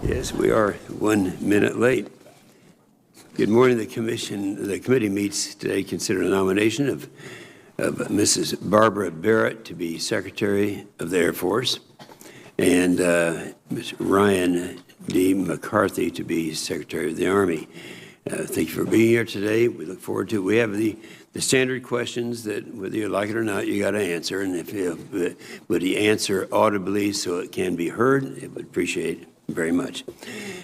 Yes, we are 1 minute late. Good morning. The committee meets today to consider a nomination of Mrs. Barbara Barrett to be Secretary of the Air Force and Mr. Ryan D. McCarthy to be Secretary of the Army. Thank you for being here today. We look forward to it. We have the standard questions that, whether you like it or not, you got to answer. And if you would you answer audibly so it can be heard, it would appreciate it very much.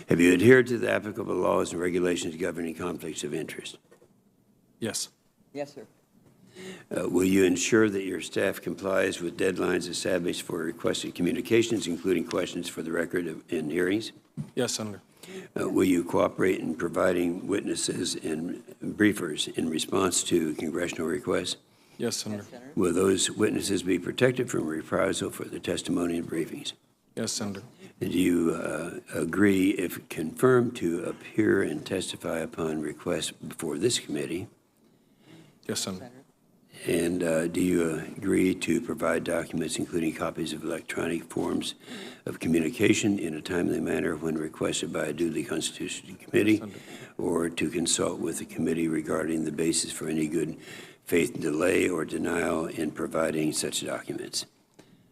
Have you adhered to the applicable laws and regulations governing conflicts of interest? Yes. Yes, sir. Will you ensure that your staff complies with deadlines established for requested communications, including questions for the record in hearings? Yes, Senator. Will you cooperate in providing witnesses and briefers in response to congressional requests? Yes, Senator. Yes, Senator. Will those witnesses be protected from reprisal for the testimony and briefings? Yes, Senator. Do you agree, if confirmed, to appear and testify upon request before this committee? Yes, Senator. And do you agree to provide documents, including copies of electronic forms of communication, in a timely manner when requested by a duly constituted committee, or to consult with the committee regarding the basis for any good faith delay or denial in providing such documents?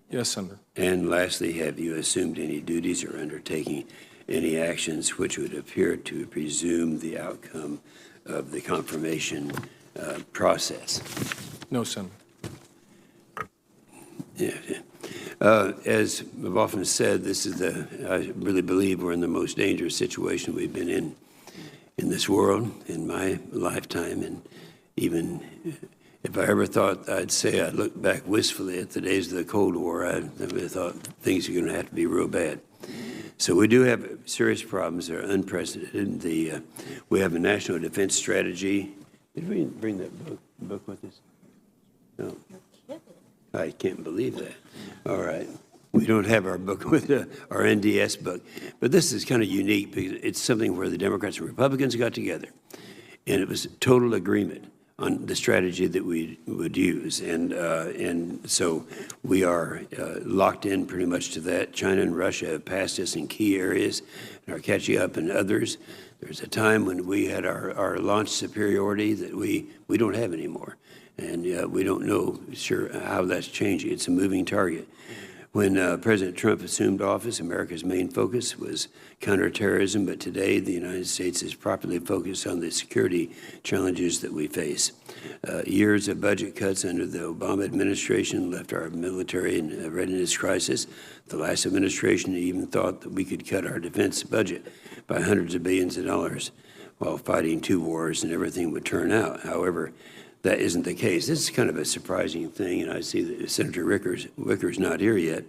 Yes, Senator. And lastly, have you assumed any duties or undertaking any actions which would appear to presume the outcome of the confirmation process? No, Senator. Yeah. As I've often said, this is I really believe we're in the most dangerous situation we've been in this world in my lifetime. And even if I ever thought I'd say I looked back wistfully at the days of the Cold War, I never thought things are going to have to be real bad. So we do have serious problems that are unprecedented. We have a national defense strategy. Did we bring that book with us? No. I can't believe that. All right. We don't have our book with our NDS book. But this is kind of unique because it's something where the Democrats and Republicans got together, and it was total agreement on the strategy that we would use. And so we are locked in pretty much to that. China and Russia have passed us in key areas and are catching up in others. There's a time when we had our launch superiority that we don't have anymore. And we don't know sure how that's changing. It's a moving target. When President Trump assumed office, America's main focus was counterterrorism, but today the United States is properly focused on the security challenges that we face. Years of budget cuts under the Obama administration left our military in a readiness crisis. The last administration even thought that we could cut our defense budget by hundreds of billions of dollars while fighting 2 wars and everything would turn out. However, that isn't the case. This is kind of a surprising thing, and I see that Senator Wicker's not here yet,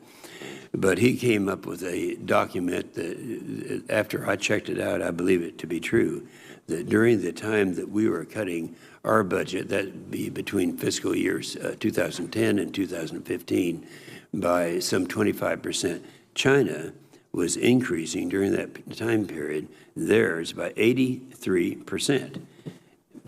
but he came up with a document that, after I checked it out, I believe it to be true, that during the time that we were cutting our budget, that would be between fiscal years 2010 and 2015, by some 25%, China was increasing during that time period theirs by 83%.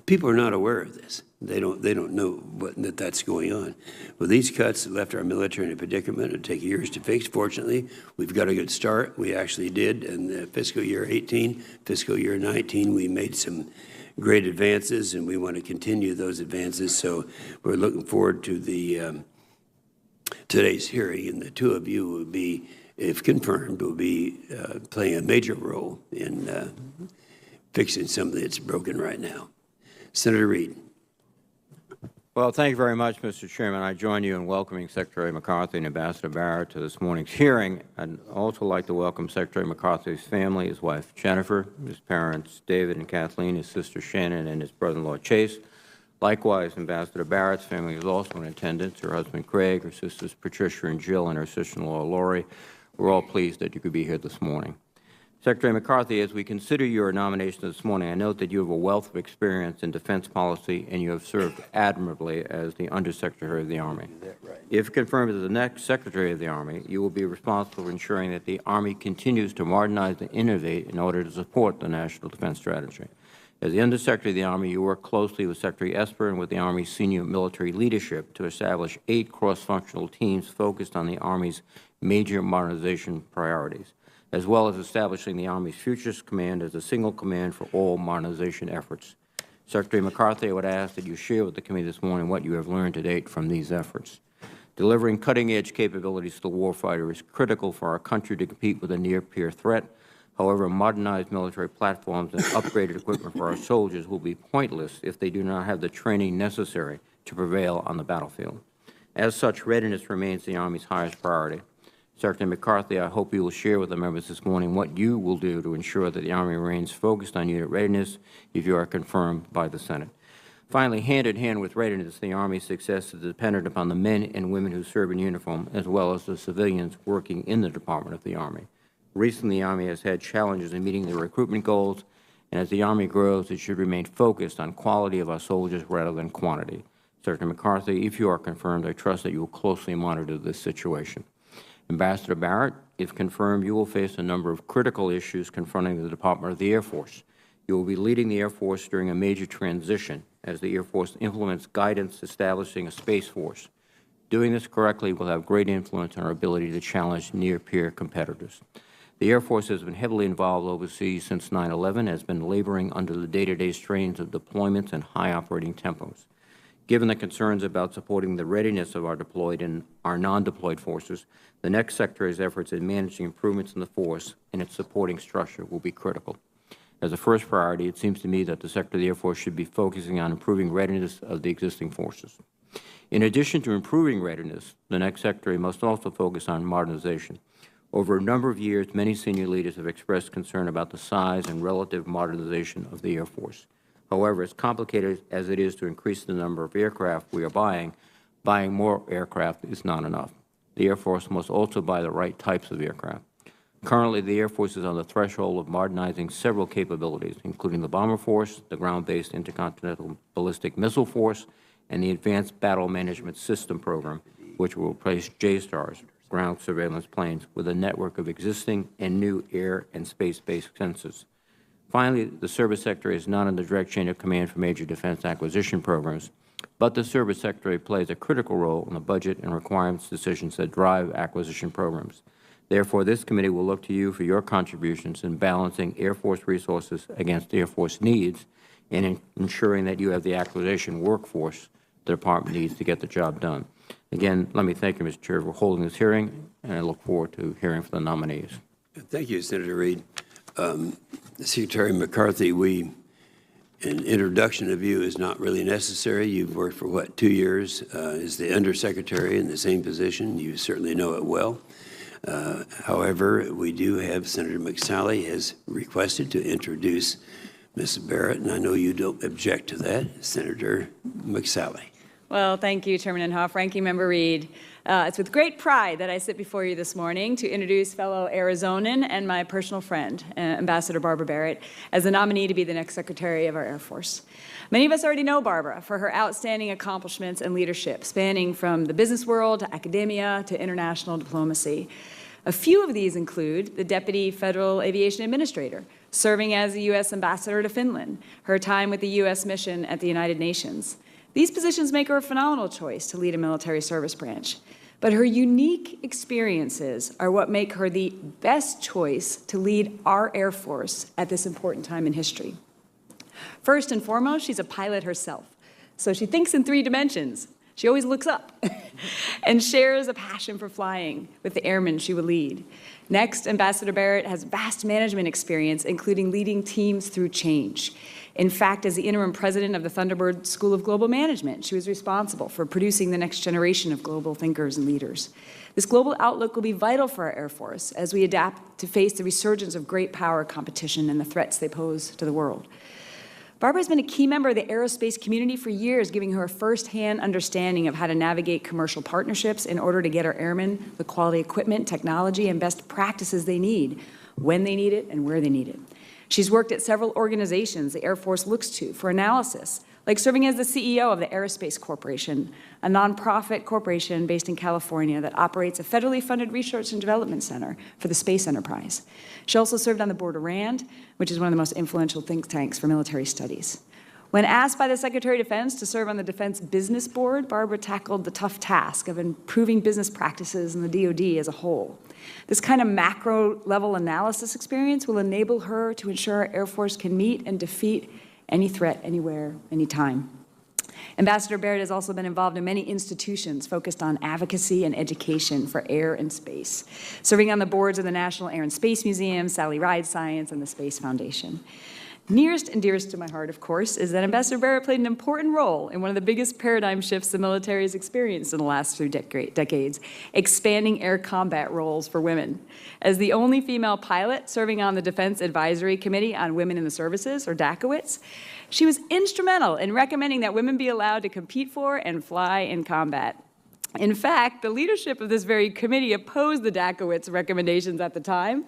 People are not aware of this. They don't know that's going on. Well, these cuts left our military in a predicament. It'll take years to fix. Fortunately, we've got a good start. We actually did in the fiscal year 18, fiscal year 19. We made some great advances, and we want to continue those advances. So we're looking forward to the today's hearing, and the two of you will be, if confirmed, will be playing a major role in fixing something that's broken right now. Senator Reid. Well, thank you very much, Mr. Chairman. I join you in welcoming Secretary McCarthy and Ambassador Barrett to this morning's hearing. I'd also like to welcome Secretary McCarthy's family, his wife Jennifer, his parents David and Kathleen, his sister Shannon, and his brother-in-law Chase. Likewise, Ambassador Barrett's family is also in attendance, her husband Craig, her sisters Patricia and Jill, and her sister-in-law Lori. We're all pleased that you could be here this morning. Secretary McCarthy, as we consider your nomination this morning, I note that you have a wealth of experience in defense policy and you have served admirably as the Undersecretary of the Army. If confirmed as the next Secretary of the Army, you will be responsible for ensuring that the Army continues to modernize and innovate in order to support the National Defense Strategy. As the Undersecretary of the Army, you work closely with Secretary Esper and with the Army's senior military leadership to establish 8 cross-functional teams focused on the Army's major modernization priorities. as well as establishing the Army's Futures Command as a single command for all modernization efforts. Secretary McCarthy, I would ask that you share with the committee this morning what you have learned to date from these efforts. Delivering cutting-edge capabilities to the warfighter is critical for our country to compete with a near-peer threat. However, modernized military platforms and upgraded equipment for our soldiers will be pointless if they do not have the training necessary to prevail on the battlefield. As such, readiness remains the Army's highest priority. Secretary McCarthy, I hope you will share with the members this morning what you will do to ensure that the Army remains focused on unit readiness if you are confirmed by the Senate. Finally, hand in hand with readiness, the Army's success is dependent upon the men and women who serve in uniform, as well as the civilians working in the Department of the Army. Recently, the Army has had challenges in meeting the recruitment goals, and as the Army grows, it should remain focused on quality of our soldiers rather than quantity. Secretary McCarthy, if you are confirmed, I trust that you will closely monitor this situation. Ambassador Barrett, if confirmed, you will face a number of critical issues confronting the Department of the Air Force. You will be leading the Air Force during a major transition as the Air Force implements guidance establishing a Space Force. Doing this correctly will have great influence on our ability to challenge near-peer competitors. The Air Force has been heavily involved overseas since 9/11, has been laboring under the day-to-day strains of deployments and high operating tempos. Given the concerns about supporting the readiness of our deployed and our non-deployed forces, the next Secretary's efforts in managing improvements in the force and its supporting structure will be critical. As a first priority, it seems to me that the Secretary of the Air Force should be focusing on improving readiness of the existing forces. In addition to improving readiness, the next Secretary must also focus on modernization. Over a number of years, many senior leaders have expressed concern about the size and relative modernization of the Air Force. However, as complicated as it is to increase the number of aircraft we are buying more aircraft is not enough. The Air Force must also buy the right types of aircraft. Currently, the Air Force is on the threshold of modernizing several capabilities, including the Bomber Force, the Ground-Based Intercontinental Ballistic Missile Force, and the Advanced Battle Management System program, which will replace JSTARS, ground surveillance planes, with a network of existing and new air and space-based sensors. Finally, the Service Secretary is not in the direct chain of command for major defense acquisition programs, but the Service Secretary plays a critical role in the budget and requirements decisions that drive acquisition programs. Therefore, this committee will look to you for your contributions in balancing Air Force resources against Air Force needs and in ensuring that you have the acquisition workforce the Department needs to get the job done. Again, let me thank you, Mr. Chair, for holding this hearing, and I look forward to hearing from the nominees. Thank you, Senator Reid. Secretary McCarthy, an introduction of you is not really necessary. You've worked for, what, 2 years as the Undersecretary in the same position. You certainly know it well. However, we do have Senator McSally has requested to introduce Ms. Barrett, and I know you don't object to that. Senator McSally. Well, thank you, Chairman Inhofe. Ranking Member Reid. It's with great pride that I sit before you this morning to introduce fellow Arizonan and my personal friend, Ambassador Barbara Barrett, as the nominee to be the next Secretary of our Air Force. Many of us already know Barbara for her outstanding accomplishments and leadership, spanning from the business world to academia to international diplomacy. A few of these include the Deputy Federal Aviation Administrator, serving as the U.S. Ambassador to Finland, her time with the U.S. mission at the United Nations. These positions make her a phenomenal choice to lead a military service branch. But her unique experiences are what make her the best choice to lead our Air Force at this important time in history. First and foremost, she's a pilot herself, so she thinks in 3 dimensions. She always looks up and shares a passion for flying with the airmen she will lead. Next, Ambassador Barrett has vast management experience, including leading teams through change. In fact, as the interim president of the Thunderbird School of Global Management, she was responsible for producing the next generation of global thinkers and leaders. This global outlook will be vital for our Air Force as we adapt to face the resurgence of great power competition and the threats they pose to the world. Barbara has been a key member of the aerospace community for years, giving her a first-hand understanding of how to navigate commercial partnerships in order to get our airmen the quality equipment, technology, and best practices they need, when they need it, and where they need it. She's worked at several organizations the Air Force looks to for analysis, like serving as the CEO of the Aerospace Corporation, a nonprofit corporation based in California that operates a federally funded research and development center for the space enterprise. She also served on the board of RAND, which is one of the most influential think tanks for military studies. When asked by the Secretary of Defense to serve on the Defense Business Board, Barbara tackled the tough task of improving business practices in the DoD as a whole. This kind of macro-level analysis experience will enable her to ensure our Air Force can meet and defeat any threat, anywhere, anytime. Ambassador Barrett has also been involved in many institutions focused on advocacy and education for air and space, serving on the boards of the National Air and Space Museum, Sally Ride Science, and the Space Foundation. Nearest and dearest to my heart, of course, is that Ambassador Barrett played an important role in one of the biggest paradigm shifts the military has experienced in the last few decades, expanding air combat roles for women. As the only female pilot serving on the Defense Advisory Committee on Women in the Services, or DACOWITS, she was instrumental in recommending that women be allowed to compete for and fly in combat. In fact, the leadership of this very committee opposed the DACOWITS recommendations at the time.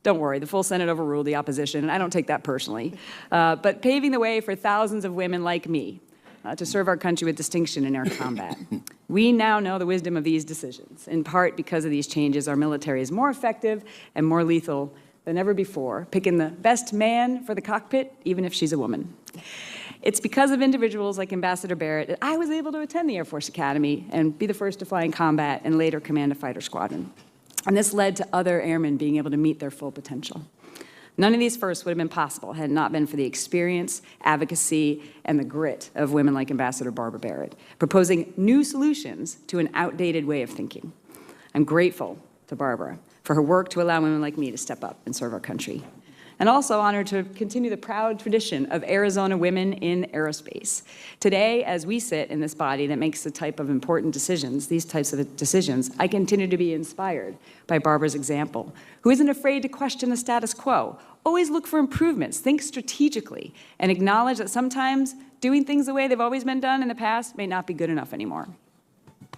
Don't worry, the full Senate overruled the opposition, and I don't take that personally. But paving the way for thousands of women like me to serve our country with distinction in air combat. We now know the wisdom of these decisions. In part because of these changes, our military is more effective and more lethal than ever before, picking the best man for the cockpit, even if she's a woman. It's because of individuals like Ambassador Barrett that I was able to attend the Air Force Academy and be the first to fly in combat and later command a fighter squadron. And this led to other airmen being able to meet their full potential. None of these firsts would have been possible had it not been for the experience, advocacy, and the grit of women like Ambassador Barbara Barrett, proposing new solutions to an outdated way of thinking. I'm grateful to Barbara for her work to allow women like me to step up and serve our country. And also honored to continue the proud tradition of Arizona women in aerospace. Today, as we sit in this body that makes the type of important decisions, these types of decisions, I continue to be inspired by Barbara's example, who isn't afraid to question the status quo, always look for improvements, think strategically, and acknowledge that sometimes doing things the way they've always been done in the past may not be good enough anymore.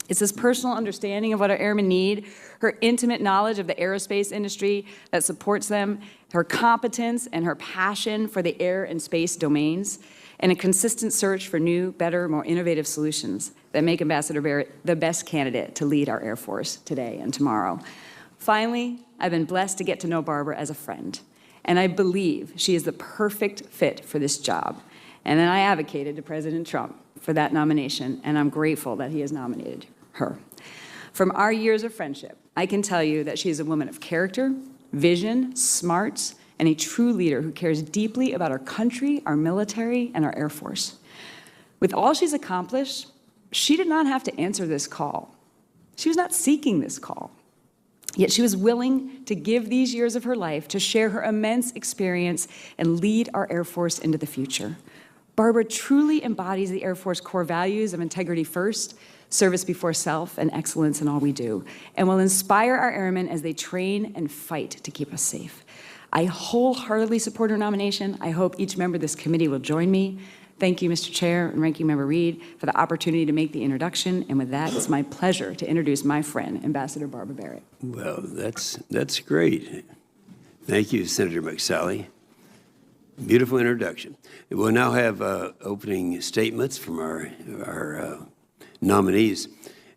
It's this personal understanding of what our airmen need, her intimate knowledge of the aerospace industry that supports them, her competence and her passion for the air and space domains, and a consistent search for new, better, more innovative solutions that make Ambassador Barrett the best candidate to lead our Air Force today and tomorrow. Finally, I've been blessed to get to know Barbara as a friend, and I believe she is the perfect fit for this job. And then I advocated to President Trump for that nomination, and I'm grateful that he has nominated her. From our years of friendship, I can tell you that she is a woman of character, vision, smarts, and a true leader who cares deeply about our country, our military, and our Air Force. With all she's accomplished, she did not have to answer this call. She was not seeking this call. Yet she was willing to give these years of her life to share her immense experience and lead our Air Force into the future. Barbara truly embodies the Air Force core values of integrity first, service before self, and excellence in all we do, and will inspire our airmen as they train and fight to keep us safe. I wholeheartedly support her nomination. I hope each member of this committee will join me. Thank you, Mr. Chair and Ranking Member Reed, for the opportunity to make the introduction. And with that, it's my pleasure to introduce my friend, Ambassador Barbara Barrett. Well, that's great. Thank you, Senator McSally. Beautiful introduction. We'll now have opening statements from our nominees.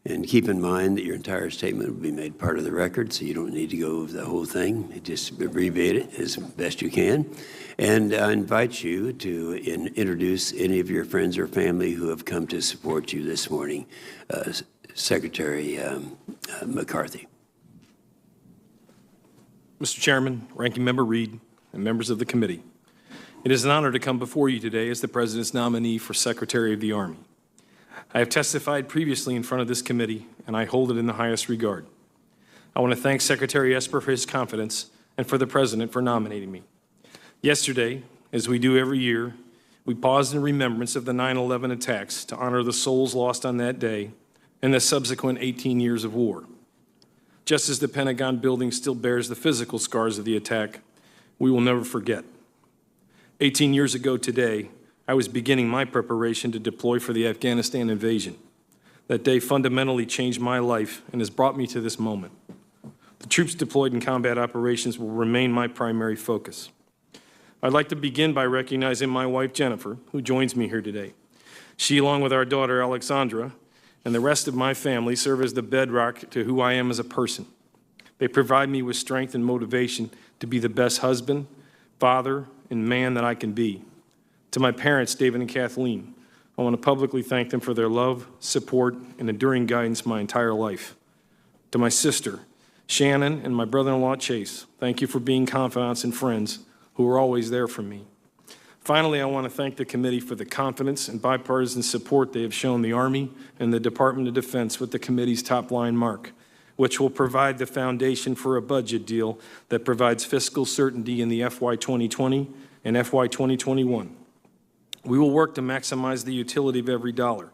And keep in mind that your entire statement will be made part of the record, so you don't need to go over the whole thing. Just abbreviate it as best you can. And I invite you to introduce any of your friends or family who have come to support you this morning. Secretary McCarthy. Mr. Chairman, Ranking Member Reed, and members of the committee, it is an honor to come before you today as the President's nominee for Secretary of the Army. I have testified previously in front of this committee, and I hold it in the highest regard. I want to thank Secretary Esper for his confidence and for the President for nominating me. Yesterday, as we do every year, we paused in remembrance of the 9/11 attacks to honor the souls lost on that day and the subsequent 18 years of war. Just as the Pentagon building still bears the physical scars of the attack, we will never forget. 18 years ago today, I was beginning my preparation to deploy for the Afghanistan invasion. That day fundamentally changed my life and has brought me to this moment. The troops deployed in combat operations will remain my primary focus. I'd like to begin by recognizing my wife, Jennifer, who joins me here today. She, along with our daughter, Alexandra, and the rest of my family serve as the bedrock to who I am as a person. They provide me with strength and motivation to be the best husband, father, and man that I can be. To my parents, David and Kathleen, I want to publicly thank them for their love, support, and enduring guidance my entire life. To my sister, Shannon, and my brother-in-law, Chase, thank you for being confidants and friends who are always there for me. Finally, I want to thank the committee for the confidence and bipartisan support they have shown the Army and the Department of Defense with the committee's top-line mark, which will provide the foundation for a budget deal that provides fiscal certainty in the FY 2020 and FY 2021. We will work to maximize the utility of every dollar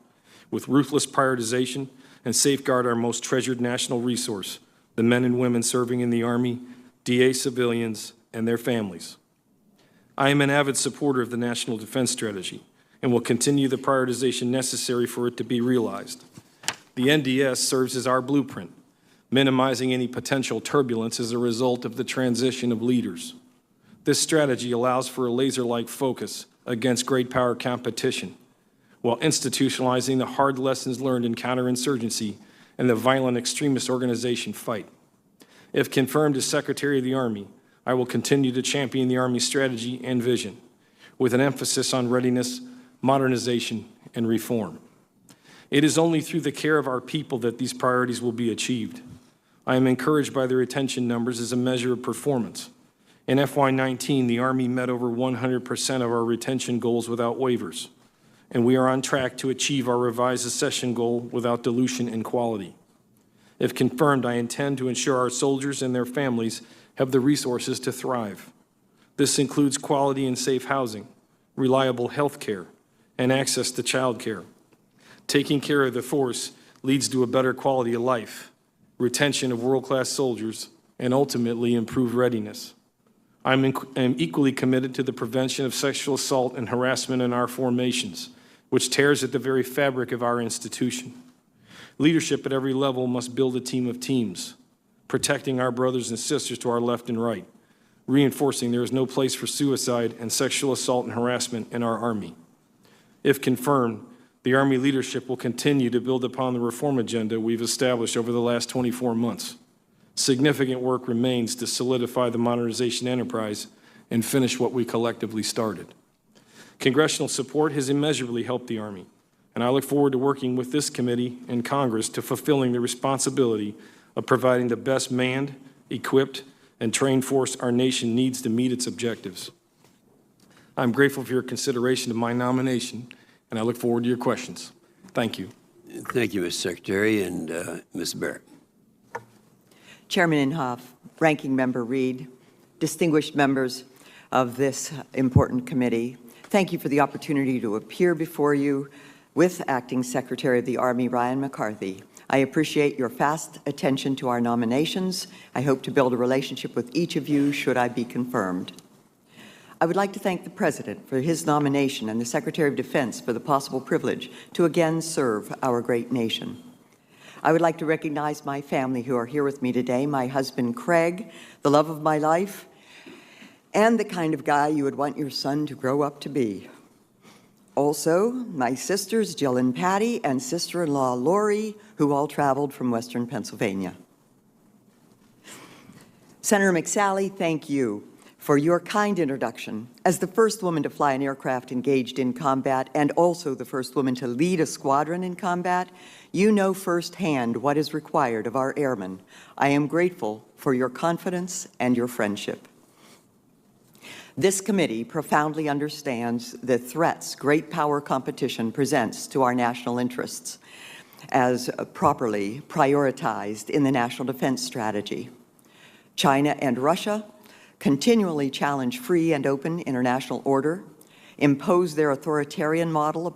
with ruthless prioritization and safeguard our most treasured national resource, the men and women serving in the Army, DA civilians, and their families. I am an avid supporter of the National Defense Strategy and will continue the prioritization necessary for it to be realized. The NDS serves as our blueprint, minimizing any potential turbulence as a result of the transition of leaders. This strategy allows for a laser-like focus against great power competition, while institutionalizing the hard lessons learned in counterinsurgency and the violent extremist organization fight. If confirmed as Secretary of the Army, I will continue to champion the Army's strategy and vision, with an emphasis on readiness, modernization, and reform. It is only through the care of our people that these priorities will be achieved. I am encouraged by the retention numbers as a measure of performance. In FY19, the Army met over 100% of our retention goals without waivers, and we are on track to achieve our revised accession goal without dilution in quality. If confirmed, I intend to ensure our soldiers and their families have the resources to thrive. This includes quality and safe housing, reliable health care, and access to child care. Taking care of the force leads to a better quality of life, retention of world-class soldiers, and ultimately improved readiness. I'm equally committed to the prevention of sexual assault and harassment in our formations, which tears at the very fabric of our institution. Leadership at every level must build a team of teams, protecting our brothers and sisters to our left and right, reinforcing there is no place for suicide and sexual assault and harassment in our Army. If confirmed, the Army leadership will continue to build upon the reform agenda we've established over the last 24 months. Significant work remains to solidify the modernization enterprise and finish what we collectively started. Congressional support has immeasurably helped the Army, and I look forward to working with this committee and Congress to fulfilling the responsibility of providing the best manned, equipped, and trained force our nation needs to meet its objectives. I'm grateful for your consideration of my nomination, and I look forward to your questions. Thank you. Thank you, Mr. Secretary, and Ms. Barrett. Chairman Inhofe, Ranking Member Reed, distinguished members of this important committee, thank you for the opportunity to appear before you with Acting Secretary of the Army, Ryan McCarthy. I appreciate your fast attention to our nominations. I hope to build a relationship with each of you should I be confirmed. I would like to thank the President for his nomination and the Secretary of Defense for the possible privilege to again serve our great nation. I would like to recognize my family who are here with me today, my husband Craig, the love of my life, and the kind of guy you would want your son to grow up to be. Also, my sisters Jill and Patty and sister-in-law Lori, who all traveled from Western Pennsylvania. Senator McSally, thank you for your kind introduction. As the first woman to fly an aircraft engaged in combat and also the first woman to lead a squadron in combat, you know firsthand what is required of our airmen. I am grateful for your confidence and your friendship. This committee profoundly understands the threats great power competition presents to our national interests as properly prioritized in the National Defense Strategy. China and Russia continually challenge free and open international order, impose their authoritarian model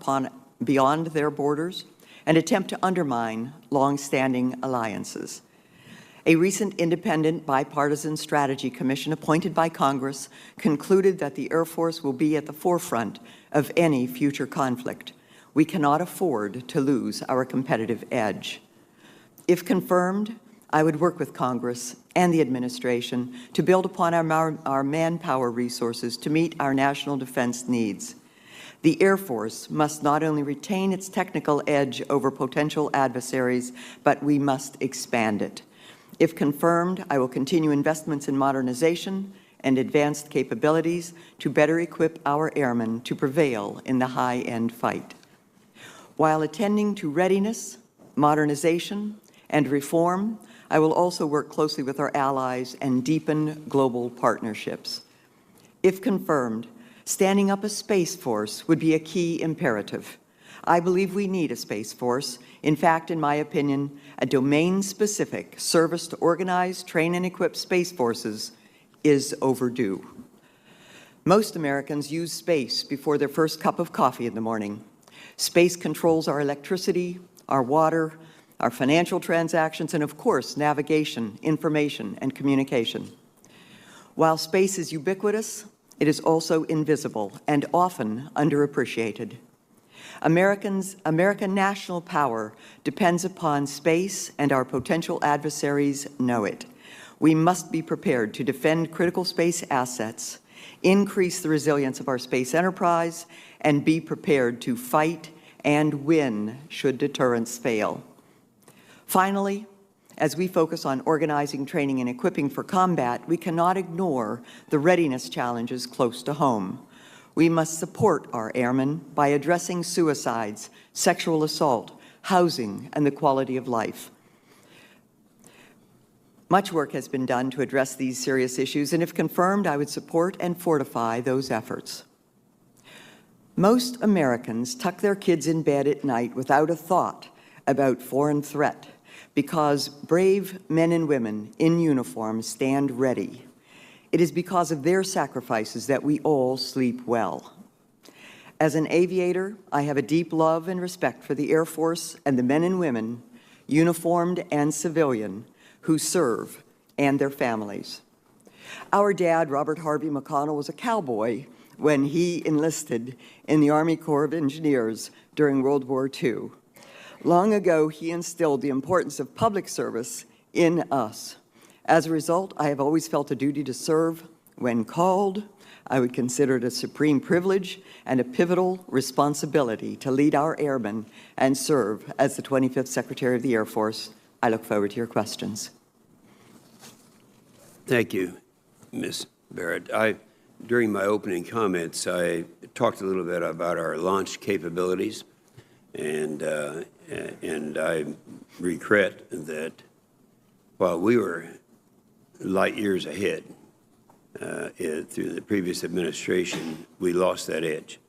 beyond their borders, and attempt to undermine long-standing alliances. A recent independent bipartisan strategy commission appointed by Congress concluded that the Air Force will be at the forefront of any future conflict. We cannot afford to lose our competitive edge. If confirmed, I would work with Congress and the administration to build upon our manpower resources to meet our national defense needs. The Air Force must not only retain its technical edge over potential adversaries, but we must expand it. If confirmed, I will continue investments in modernization and advanced capabilities to better equip our airmen to prevail in the high-end fight. While attending to readiness, modernization, and reform, I will also work closely with our allies and deepen global partnerships. If confirmed, standing up a Space Force would be a key imperative. I believe we need a Space Force. In fact, in my opinion, a domain-specific service to organize, train, and equip Space Forces is overdue. Most Americans use space before their first cup of coffee in the morning. Space controls our electricity, our water, our financial transactions, and of course, navigation, information, and communication. While space is ubiquitous, it is also invisible and often underappreciated. American national power depends upon space, and our potential adversaries know it. We must be prepared to defend critical space assets, increase the resilience of our space enterprise, and be prepared to fight and win should deterrence fail. Finally, as we focus on organizing, training, and equipping for combat, we cannot ignore the readiness challenges close to home. We must support our airmen by addressing suicides, sexual assault, housing, and the quality of life. Much work has been done to address these serious issues, and if confirmed, I would support and fortify those efforts. Most Americans tuck their kids in bed at night without a thought about foreign threat, because brave men and women in uniform stand ready. It is because of their sacrifices that we all sleep well. As an aviator, I have a deep love and respect for the Air Force and the men and women, uniformed and civilian, who serve, and their families. Our dad, Robert Harvey McConnell, was a cowboy when he enlisted in the Army Corps of Engineers during World War II. Long ago, he instilled the importance of public service in us. As a result, I have always felt a duty to serve when called. I would consider it a supreme privilege and a pivotal responsibility to lead our airmen and serve as the 25th Secretary of the Air Force. I look forward to your questions. Thank you, Ms. Barrett. During my opening comments, I talked a little bit about our launch capabilities, and I regret that while we were light years ahead through the previous administration, we lost that edge.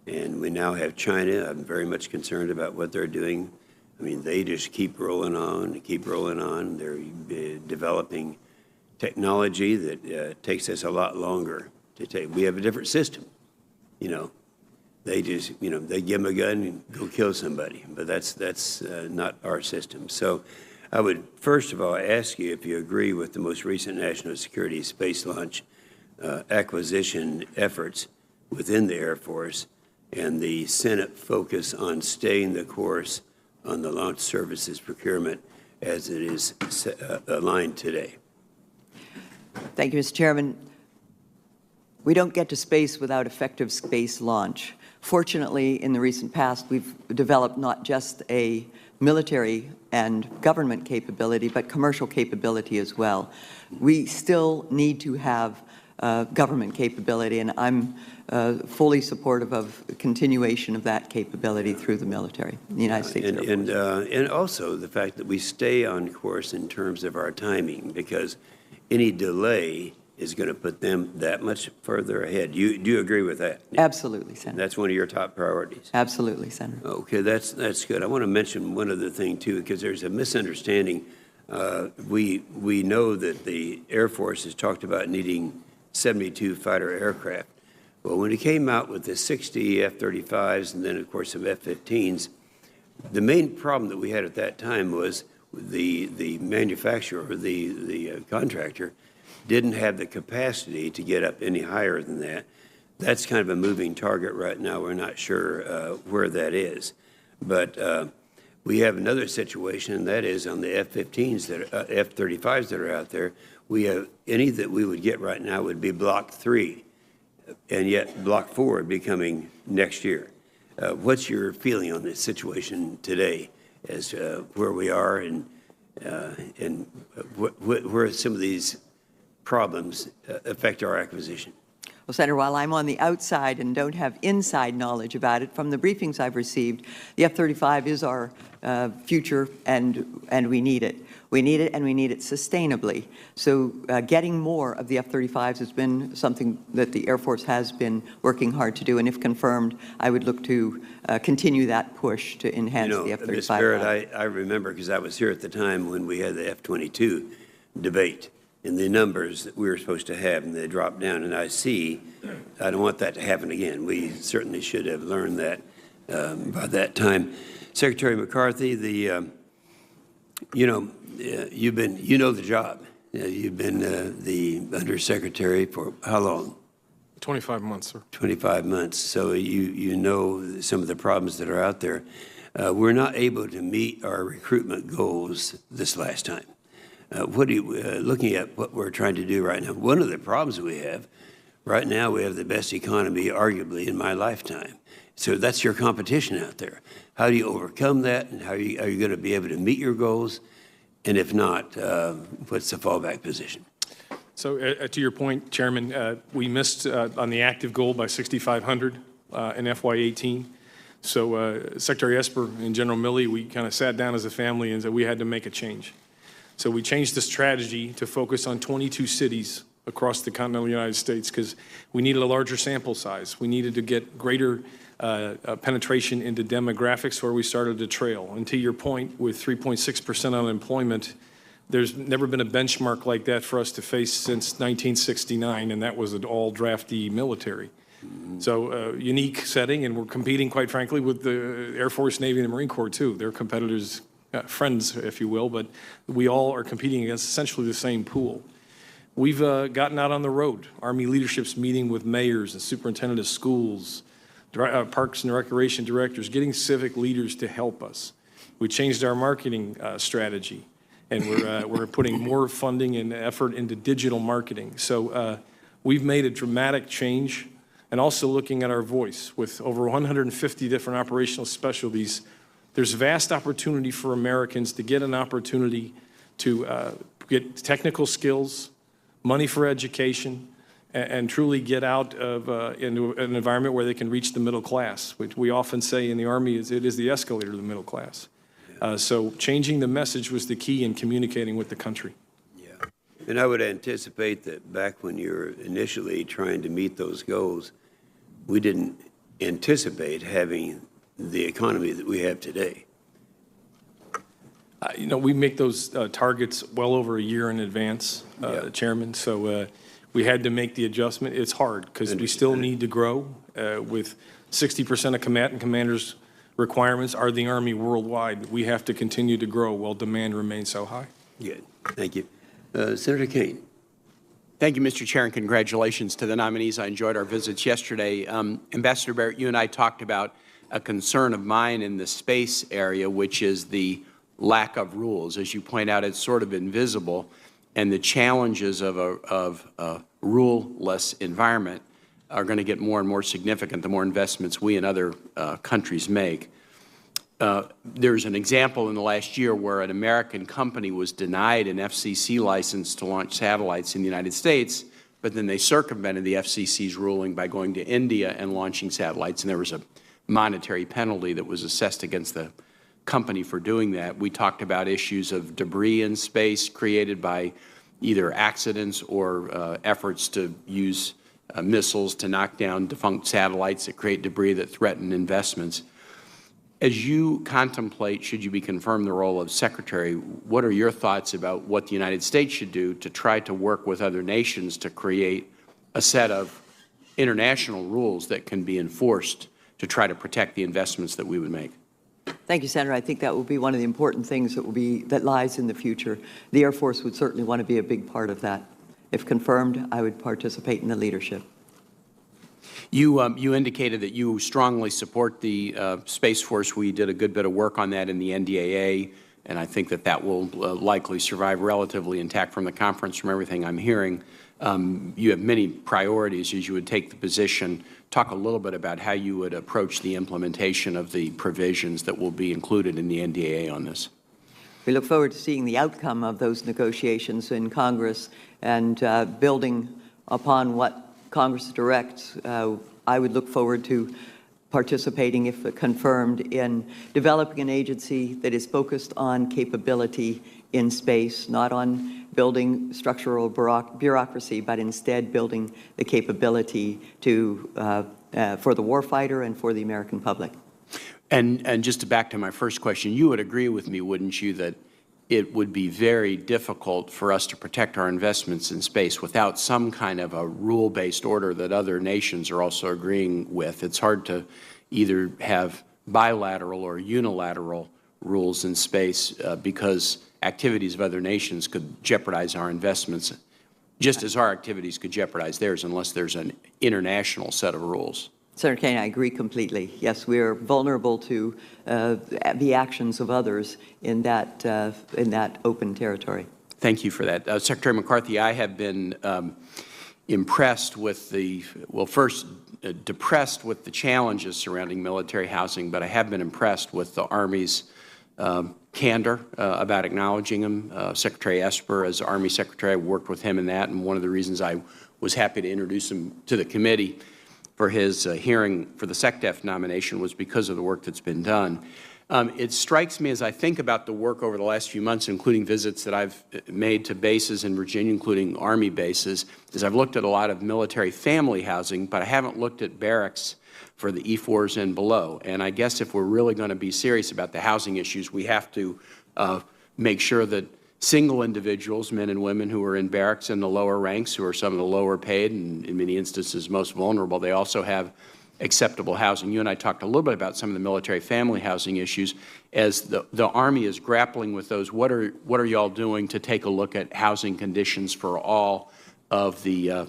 And we now have China. I'm very much concerned about what they're doing. I mean, they just keep rolling on, keep rolling on. They're developing technology that takes us a lot longer to take. We have a different system, you know. They just, you know, they give them a gun and go kill somebody, but that's not our system. So I would first of all ask you if you agree with the most recent national security space launch acquisition efforts within the Air Force and the Senate focus on staying the course on the launch services procurement as it is aligned today. Thank you, Mr. Chairman. We don't get to space without effective space launch. Fortunately, in the recent past, we've developed not just a military and government capability, but commercial capability as well. We still need to have government capability, and I'm fully supportive of continuation of that capability through the military, the United States Air Force. And also the fact that we stay on course in terms of our timing, because any delay is going to put them that much further ahead. Do you agree with that? Absolutely, Senator. That's one of your top priorities. Absolutely, Senator. Okay, that's good. I want to mention one other thing too, because there's a misunderstanding. We know that the Air Force has talked about needing 72 fighter aircraft. Well, when it came out with the 60 F-35s and then, of course, some F-15s, the main problem that we had at that time was the manufacturer, or the contractor, didn't have the capacity to get up any higher than that. That's kind of a moving target right now. We're not sure where that is. But we have another situation, and that is on the F-15s, F-35s that are out there. We have any that we would get right now would be Block 3, and yet Block 4 would be coming next year. What's your feeling on this situation today as where we are and where some of these problems affect our acquisition? Well, Senator, while I'm on the outside and don't have inside knowledge about it, from the briefings I've received, the F-35 is our future, and we need it. We need it, and we need it sustainably. So getting more of the F-35s has been something that the Air Force has been working hard to do, and if confirmed, I would look to continue that push to enhance the F-35. Ms. Barrett, I remember, because I was here at the time when we had the F-22 debate, and the numbers that we were supposed to have, and they dropped down. And I don't want that to happen again. We certainly should have learned that by that time. Secretary McCarthy, you know the job. You've been the undersecretary for how long? 25 months, sir. 25 months. So you know some of the problems that are out there. We're not able to meet our recruitment goals this last time. Looking at what we're trying to do right now, one of the problems we have right now, we have the best economy arguably in my lifetime. So that's your competition out there. How do you overcome that, and how are you going to be able to meet your goals? And if not, what's the fallback position? So to your point, Chairman, we missed on the active goal by 6,500 in FY18. So Secretary Esper and General Milley, we kind of sat down as a family and said we had to make a change. So we changed the strategy to focus on 22 cities across the continental United States because we needed a larger sample size. We needed to get greater penetration into demographics where we started to trail. And to your point, with 3.6% unemployment, there's never been a benchmark like that for us to face since 1969, and that was an all-draftee military. So unique setting, and we're competing, quite frankly, with the Air Force, Navy, and the Marine Corps, too. They're competitors, friends, if you will, but we all are competing against essentially the same pool. We've gotten out on the road. Army leadership's meeting with mayors and superintendent of schools, parks and recreation directors, getting civic leaders to help us. We changed our marketing strategy, and we're putting more funding and effort into digital marketing. So we've made a dramatic change, and also looking at our voice with over 150 different operational specialties. There's vast opportunity for Americans to get an opportunity to get technical skills, money for education, and truly get out of into an environment where they can reach the middle class, which we often say in the Army it is the escalator to the middle class. So changing the message was the key in communicating with the country. Yeah, and I would anticipate that back when you were initially trying to meet those goals, we didn't anticipate having the economy that we have today. You know, we make those targets well over a year in advance, Chairman, so we had to make the adjustment. It's hard because we still need to grow. With 60% of combatant commanders' requirements are the Army worldwide. We have to continue to grow while demand remains so high. Good. Thank you. Senator Kane. Thank you, Mr. Chair, and congratulations to the nominees. I enjoyed our visits yesterday. Ambassador Barrett, you and I talked about a concern of mine in the space area, which is the lack of rules. As you point out, it's sort of invisible, and the challenges of a rule-less environment are going to get more and more significant the more investments we and other countries make. There's an example in the last year where an American company was denied an FCC license to launch satellites in the United States, but then they circumvented the FCC's ruling by going to India and launching satellites, and there was a monetary penalty that was assessed against the company for doing that. We talked about issues of debris in space created by either accidents or efforts to use missiles to knock down defunct satellites that create debris that threaten investments. As you contemplate, should you be confirmed the role of Secretary, what are your thoughts about what the United States should do to try to work with other nations to create a set of international rules that can be enforced to try to protect the investments that we would make? Thank you, Senator. I think that will be one of the important things that lies in the future. The Air Force would certainly want to be a big part of that. If confirmed, I would participate in the leadership. You indicated that you strongly support the Space Force. We did a good bit of work on that in the NDAA, and I think that that will likely survive relatively intact from the conference from everything I'm hearing. You have many priorities as you would take the position. Talk a little bit about how you would approach the implementation of the provisions that will be included in the NDAA on this. We look forward to seeing the outcome of those negotiations in Congress and building upon what Congress directs. I would look forward to participating, if confirmed, in developing an agency that is focused on capability in space, not on building structural bureaucracy, but instead building the capability to, for the warfighter and for the American public. And just to back to my first question, you would agree with me, wouldn't you, that it would be very difficult for us to protect our investments in space without some kind of a rule-based order that other nations are also agreeing with? It's hard to either have bilateral or unilateral rules in space because activities of other nations could jeopardize our investments, just as our activities could jeopardize theirs unless there's an international set of rules. Senator Kaine, I agree completely. Yes, we are vulnerable to the actions of others in that open territory. Thank you for that. Secretary McCarthy, I have been impressed with the, well, first, depressed with the challenges surrounding military housing, but I have been impressed with the Army's candor about acknowledging them. Secretary Esper, as Army Secretary, I worked with him in that, and one of the reasons I was happy to introduce him to the committee for his hearing for the SecDef nomination was because of the work that's been done. It strikes me as I think about the work over the last few months, including visits that I've made to bases in Virginia, including Army bases, is I've looked at a lot of military family housing, but I haven't looked at barracks for the E4s and below. And I guess if we're really going to be serious about the housing issues, we have to make sure that single individuals, men and women who are in barracks in the lower ranks, who are some of the lower paid and in many instances most vulnerable, they also have acceptable housing. You and I talked a little bit about some of the military family housing issues. As the Army is grappling with those, what are y'all doing to take a look at housing conditions for all of the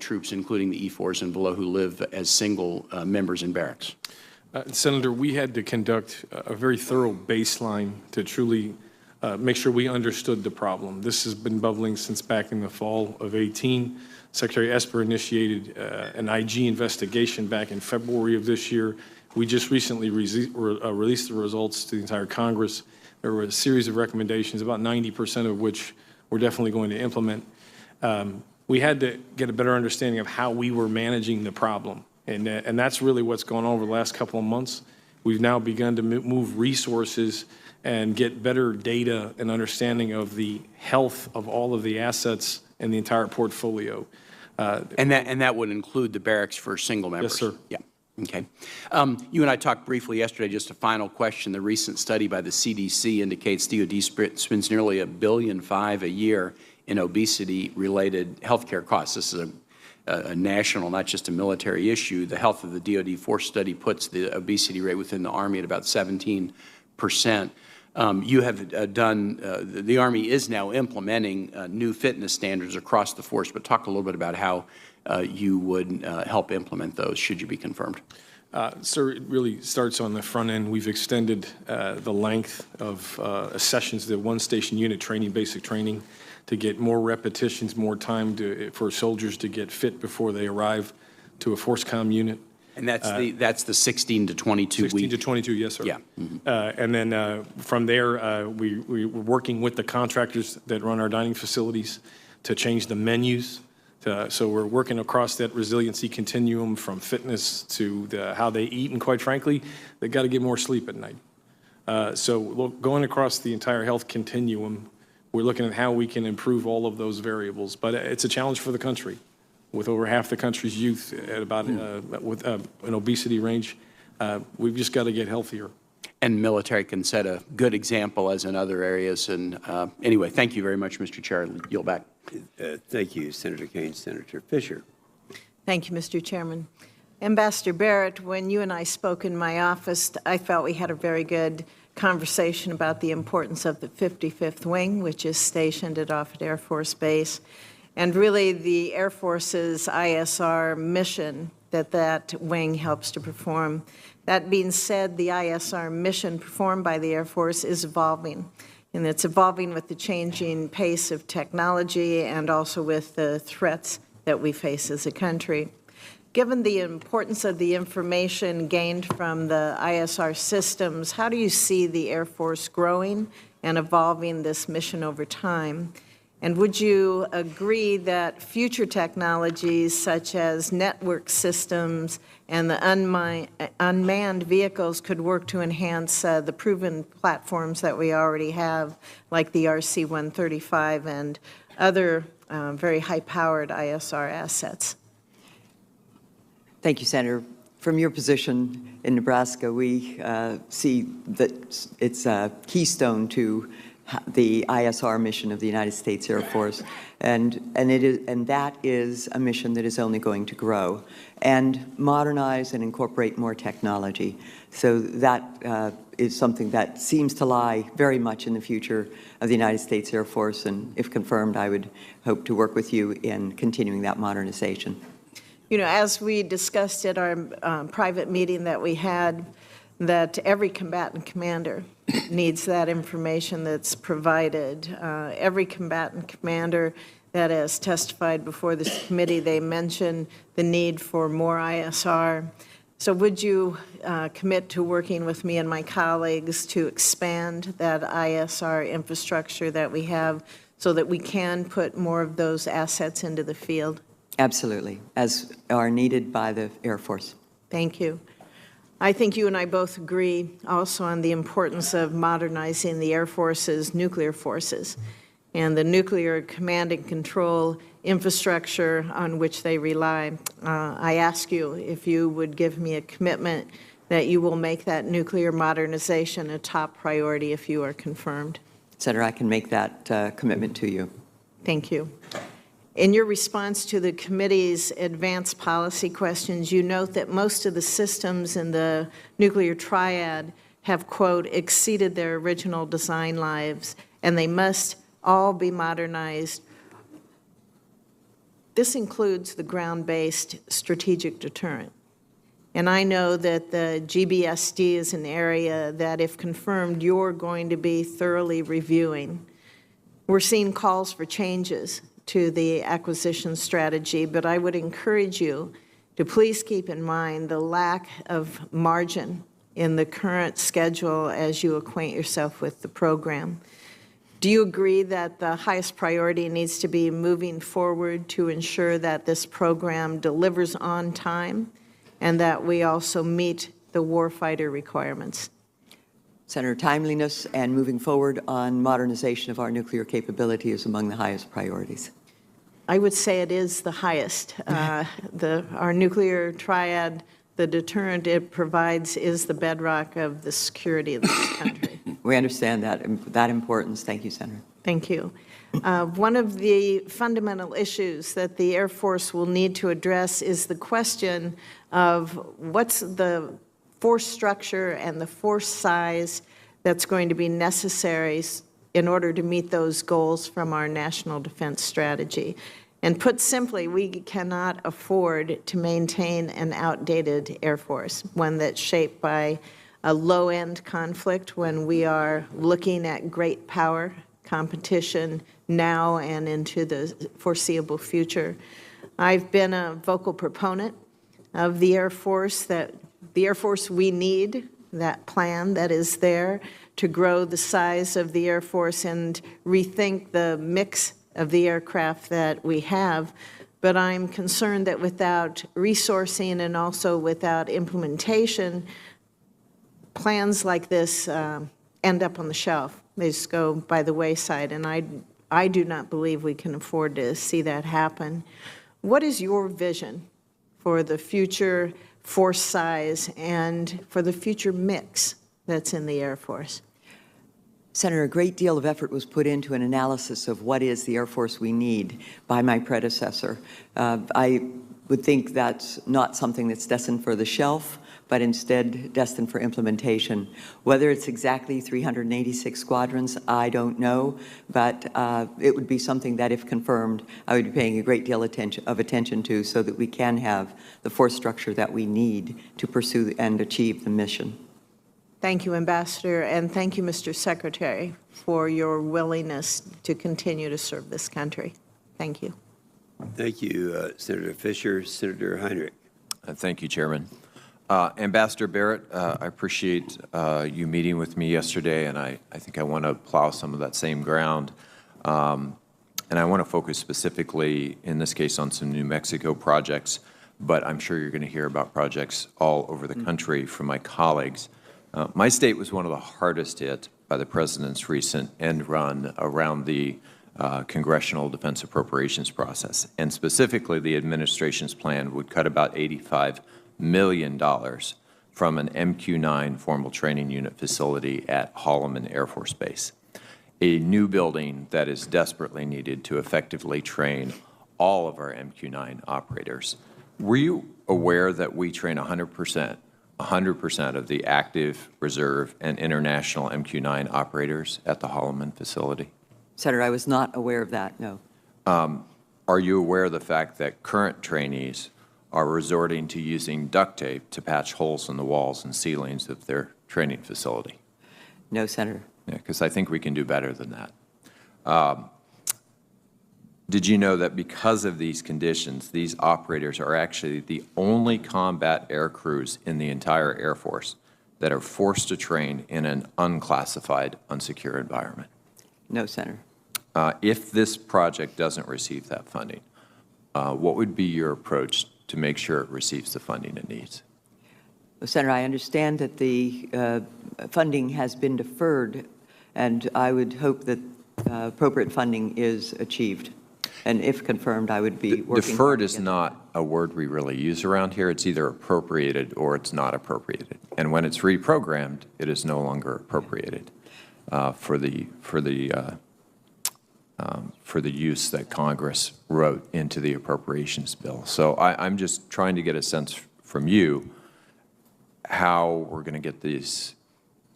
troops, including the E4s and below, who live as single members in barracks? Senator, we had to conduct a very thorough baseline to truly make sure we understood the problem. This has been bubbling since back in the fall of 18. Secretary Esper initiated an IG investigation back in February of this year. We just recently released the results to the entire Congress. There were a series of recommendations, about 90% of which we're definitely going to implement. We had to get a better understanding of how we were managing the problem. And that's really what's gone on over the last couple of months. We've now begun to move resources and get better data and understanding of the health of all of the assets in the entire portfolio. And that would include the barracks for single members? Yes, sir. Yeah. Okay. You and I talked briefly yesterday, just a final question. The recent study by the CDC indicates DOD spends nearly $1.5 billion a year in obesity-related health care costs. This is a national, not just a military issue. The Health of the DOD Force study puts the obesity rate within the Army at about 17%. You have done, the Army is now implementing new fitness standards across the force, but talk a little bit about how you would help implement those should you be confirmed. Sir, it really starts on the front end. We've extended the length of sessions, the one-station unit training, basic training, to get more repetitions, more time for soldiers to get fit before they arrive to a force comm unit. And that's the 16 to 22 week. 16 to 22, yes, sir. Yeah. Mm-hmm. And then from there, we're working with the contractors that run our dining facilities to change the menus. So we're working across that resiliency continuum from fitness to how they eat. And quite frankly, they've got to get more sleep at night. So going across the entire health continuum, we're looking at how we can improve all of those variables. But it's a challenge for the country. With over half the country's youth at about with an obesity range, we've just got to get healthier. And military can set a good example, as in other areas. And anyway, thank you very much, Mr. Chair. I'll yield back. Thank you, Senator Kaine. Senator Fisher. Thank you, Mr. Chairman. Ambassador Barrett, when you and I spoke in my office, I felt we had a very good conversation about the importance of the 55th Wing, which is stationed at Offutt Air Force Base, and really the Air Force's ISR mission that wing helps to perform. That being said, the ISR mission performed by the Air Force is evolving, and it's evolving with the changing pace of technology and also with the threats that we face as a country. Given the importance of the information gained from the ISR systems, how do you see the Air Force growing and evolving this mission over time? And would you agree that future technologies such as network systems and the unmanned vehicles could work to enhance the proven platforms that we already have, like the RC-135 and other very high-powered ISR assets? Thank you, Senator. From your position in Nebraska, we see that it's a keystone to the ISR mission of the United States Air Force, and that is a mission that is only going to grow and modernize and incorporate more technology. So that is something that seems to lie very much in the future of the United States Air Force, and if confirmed, I would hope to work with you in continuing that modernization. You know, as we discussed at our private meeting that we had, that every combatant commander needs that information that's provided. Every combatant commander that has testified before this committee, they mention the need for more ISR. So would you commit to working with me and my colleagues to expand that ISR infrastructure that we have so that we can put more of those assets into the field? Absolutely, as are needed by the Air Force. Thank you. I think you and I both agree also on the importance of modernizing the Air Force's nuclear forces and the nuclear command and control infrastructure on which they rely. I ask you if you would give me a commitment that you will make that nuclear modernization a top priority if you are confirmed. Senator, I can make that commitment to you. Thank you. In your response to the committee's advanced policy questions, you note that most of the systems in the nuclear triad have, quote, exceeded their original design lives, and they must all be modernized. This includes the ground-based strategic deterrent. And I know that the GBSD is an area that, if confirmed, you're going to be thoroughly reviewing. We're seeing calls for changes to the acquisition strategy, but I would encourage you to please keep in mind the lack of margin in the current schedule as you acquaint yourself with the program. Do you agree that the highest priority needs to be moving forward to ensure that this program delivers on time and that we also meet the warfighter requirements? Senator, timeliness and moving forward on modernization of our nuclear capability is among the highest priorities. I would say it is the highest. Our nuclear triad, the deterrent it provides, is the bedrock of the security of this country. We understand that importance. Thank you, Senator. Thank you. One of the fundamental issues that the Air Force will need to address is the question of what's the force structure and the force size that's going to be necessary in order to meet those goals from our national defense strategy. And put simply, we cannot afford to maintain an outdated Air Force, one that's shaped by a low-end conflict when we are looking at great power competition now and into the foreseeable future. I've been a vocal proponent of the Air Force, that the Air Force we need, that plan that is there to grow the size of the Air Force and rethink the mix of the aircraft that we have. But I'm concerned that without resourcing and also without implementation, plans like this end up on the shelf. They just go by the wayside, and I do not believe we can afford to see that happen. What is your vision for the future force size and for the future mix that's in the Air Force? Senator, a great deal of effort was put into an analysis of what is the Air Force we need by my predecessor. I would think that's not something that's destined for the shelf, but instead destined for implementation. Whether it's exactly 386 squadrons, I don't know, but it would be something that, if confirmed, I would be paying a great deal of attention to so that we can have the force structure that we need to pursue and achieve the mission. Thank you, Ambassador, and thank you, Mr. Secretary, for your willingness to continue to serve this country. Thank you. Thank you, Senator Fisher. Senator Heinrich. Thank you, Chairman. Ambassador Barrett, I appreciate you meeting with me yesterday, and I think I want to plow some of that same ground. And I want to focus specifically, in this case, on some New Mexico projects, but I'm sure you're going to hear about projects all over the country from my colleagues. My state was one of the hardest hit by the President's recent end run around the Congressional Defense Appropriations process, and specifically the administration's plan would cut about $85 million from an MQ-9 formal training unit facility at Holloman Air Force Base, a new building that is desperately needed to effectively train all of our MQ-9 operators. Were you aware that we train 100% of the active, reserve, and international MQ-9 operators at the Holloman facility? Senator, I was not aware of that, no. Are you aware of the fact that current trainees are resorting to using duct tape to patch holes in the walls and ceilings of their training facility? No, Senator. Yeah, because I think we can do better than that. Did you know that because of these conditions, these operators are actually the only combat air crews in the entire Air Force that are forced to train in an unclassified, unsecure environment? No, Senator. If this project doesn't receive that funding, what would be your approach to make sure it receives the funding it needs? Well, Senator, I understand that the funding has been deferred, and I would hope that appropriate funding is achieved. And if confirmed, I would be working. Deferred is not a word we really use around here. It's either appropriated or it's not appropriated. And when it's reprogrammed, it is no longer appropriated for the use that Congress wrote into the appropriations bill. So I'm just trying to get a sense from you how we're going to get these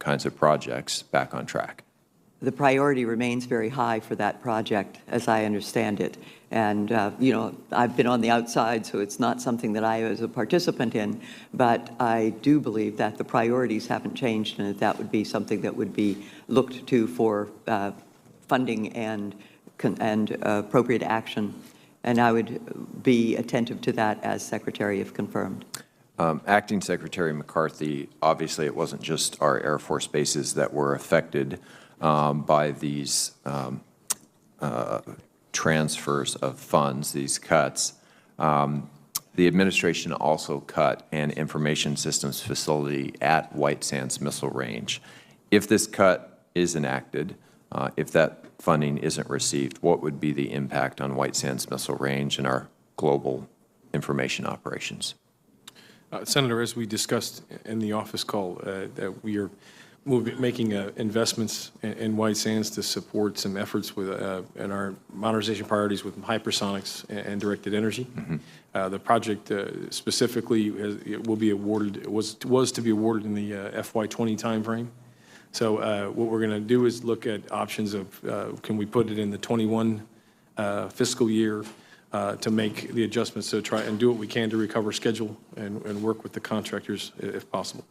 kinds of projects back on track. The priority remains very high for that project, as I understand it. And, you know, I've been on the outside, so it's not something that I was a participant in, but I do believe that the priorities haven't changed and that would be something that would be looked to for funding and appropriate action. And I would be attentive to that as Secretary if confirmed. Acting Secretary McCarthy, obviously it wasn't just our Air Force bases that were affected by these transfers of funds, these cuts. The administration also cut an information systems facility at White Sands Missile Range. If this cut is enacted, if that funding isn't received, what would be the impact on White Sands Missile Range and our global information operations? Senator, as we discussed in the office call, that we are making investments in White Sands to support some efforts with in our modernization priorities with hypersonics and directed energy. Mm-hmm. The project specifically will be awarded, was to be awarded in the FY20 timeframe. So what we're going to do is look at options of can we put it in the 21 fiscal year to make the adjustments to try and do what we can to recover schedule and work with the contractors if possible.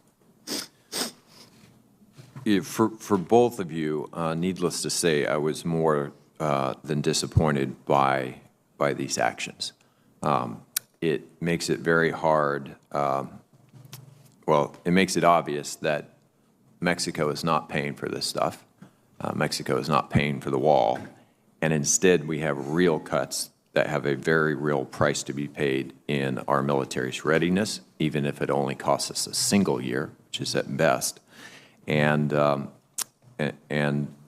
For both of you, needless to say, I was more than disappointed by these actions. It makes it very hard, well, it makes it obvious that Mexico is not paying for this stuff. Mexico is not paying for the wall. And instead, we have real cuts that have a very real price to be paid in our military's readiness, even if it only costs us a single year, which is at best. And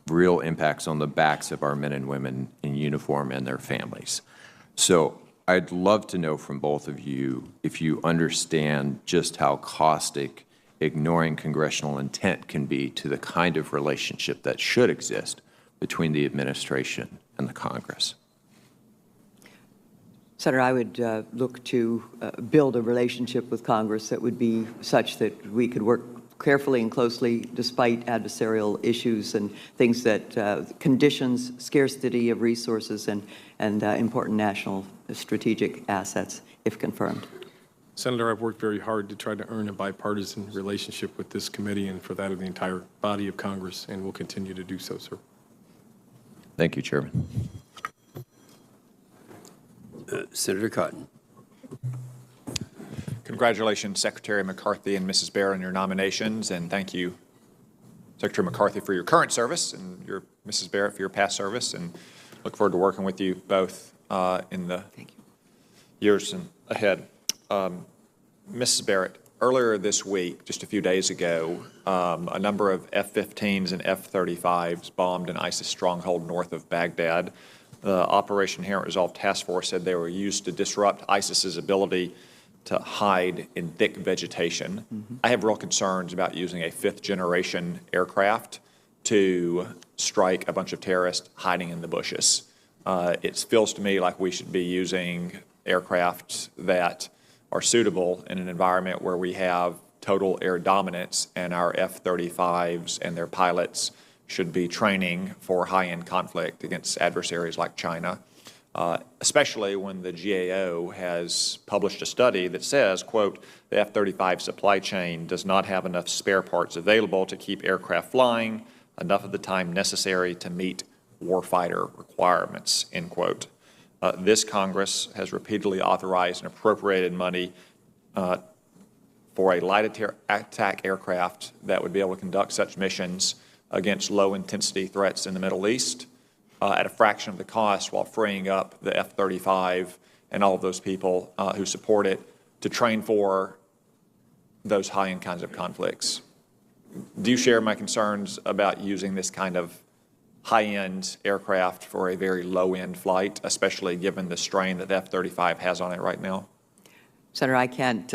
real impacts on the backs of our men and women in uniform and their families. So I'd love to know from both of you if you understand just how caustic ignoring congressional intent can be to the kind of relationship that should exist between the administration and the Congress. Senator, I would look to build a relationship with Congress that would be such that we could work carefully and closely despite adversarial issues and things that conditions scarcity of resources and important national strategic assets, if confirmed. Senator, I've worked very hard to try to earn a bipartisan relationship with this committee and for that of the entire body of Congress, and will continue to do so, sir. Thank you, Chairman. Senator Cotton. Congratulations, Secretary McCarthy and Mrs. Barrett, on your nominations, and thank you, Secretary McCarthy, for your current service and your Mrs. Barrett for your past service, and look forward to working with you both in the years ahead. Mrs. Barrett, earlier this week, just a few days ago, a number of F-15s and F-35s bombed an ISIS stronghold north of Baghdad. The Operation Inherent Resolve Task Force said they were used to disrupt ISIS's ability to hide in thick vegetation. I have real concerns about using a fifth-generation aircraft to strike a bunch of terrorists hiding in the bushes. It feels to me like we should be using aircraft that are suitable in an environment where we have total air dominance, and our F-35s and their pilots should be training for high-end conflict against adversaries like China. Especially when the GAO has published a study that says, quote, the F-35 supply chain does not have enough spare parts available to keep aircraft flying enough of the time necessary to meet warfighter requirements, end quote. This Congress has repeatedly authorized and appropriated money for a light attack aircraft that would be able to conduct such missions against low-intensity threats in the Middle East at a fraction of the cost, while freeing up the F-35 and all of those people who support it to train for those high-end kinds of conflicts. Do you share my concerns about using this kind of high-end aircraft for a very low-end flight, especially given the strain that the F-35 has on it right now? Senator, I can't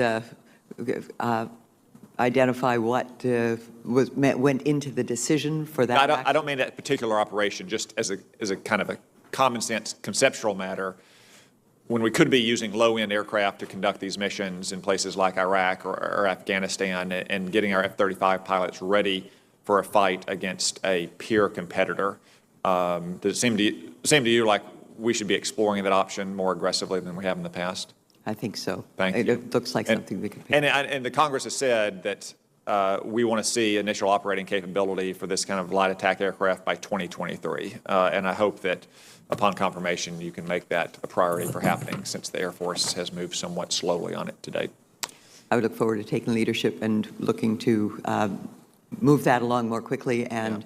identify what went into the decision for that. I don't mean that particular operation, just as a kind of a common sense conceptual matter. When we could be using low-end aircraft to conduct these missions in places like Iraq or Afghanistan, and getting our F-35 pilots ready for a fight against a peer competitor, does it seem to you like we should be exploring that option more aggressively than we have in the past? I think so. Thank you. It looks like something we could pick. And the Congress has said that we want to see initial operating capability for this kind of light attack aircraft by 2023. And I hope that upon confirmation you can make that a priority for happening, since the Air Force has moved somewhat slowly on it to date. I would look forward to taking leadership and looking to move that along more quickly and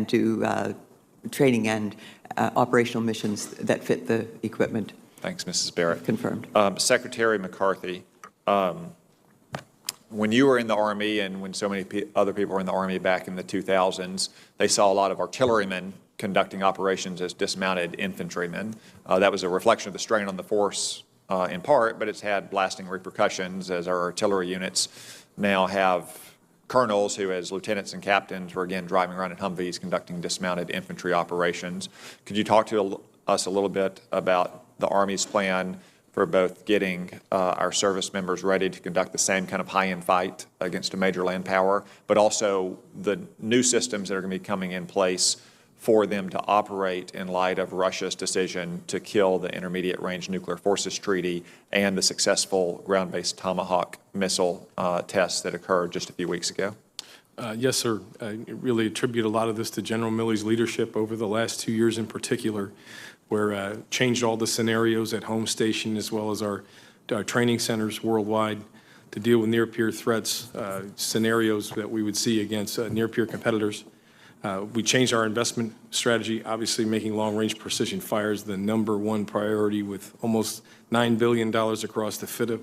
do training and operational missions that fit the equipment. Thanks, Mrs. Barrett. Confirmed. Secretary McCarthy, when you were in the Army and when so many other people were in the Army back in the 2000s, they saw a lot of artillerymen conducting operations as dismounted infantrymen. That was a reflection of the strain on the force in part, but it's had lasting repercussions, as our artillery units now have colonels who, as lieutenants and captains, were again driving around in Humvees conducting dismounted infantry operations. Could you talk to us a little bit about the Army's plan for both getting our service members ready to conduct the same kind of high-end fight against a major land power, but also the new systems that are going to be coming in place for them to operate in light of Russia's decision to kill the Intermediate Range Nuclear Forces Treaty and the successful ground-based Tomahawk missile tests that occurred just a few weeks ago? Yes, sir. I really attribute a lot of this to General Milley's leadership over the last 2 years in particular, where changed all the scenarios at home station as well as our training centers worldwide to deal with near-peer threats, scenarios that we would see against near-peer competitors. We changed our investment strategy, obviously making long-range precision fires the #1 priority, with almost $9 billion across the FIDA,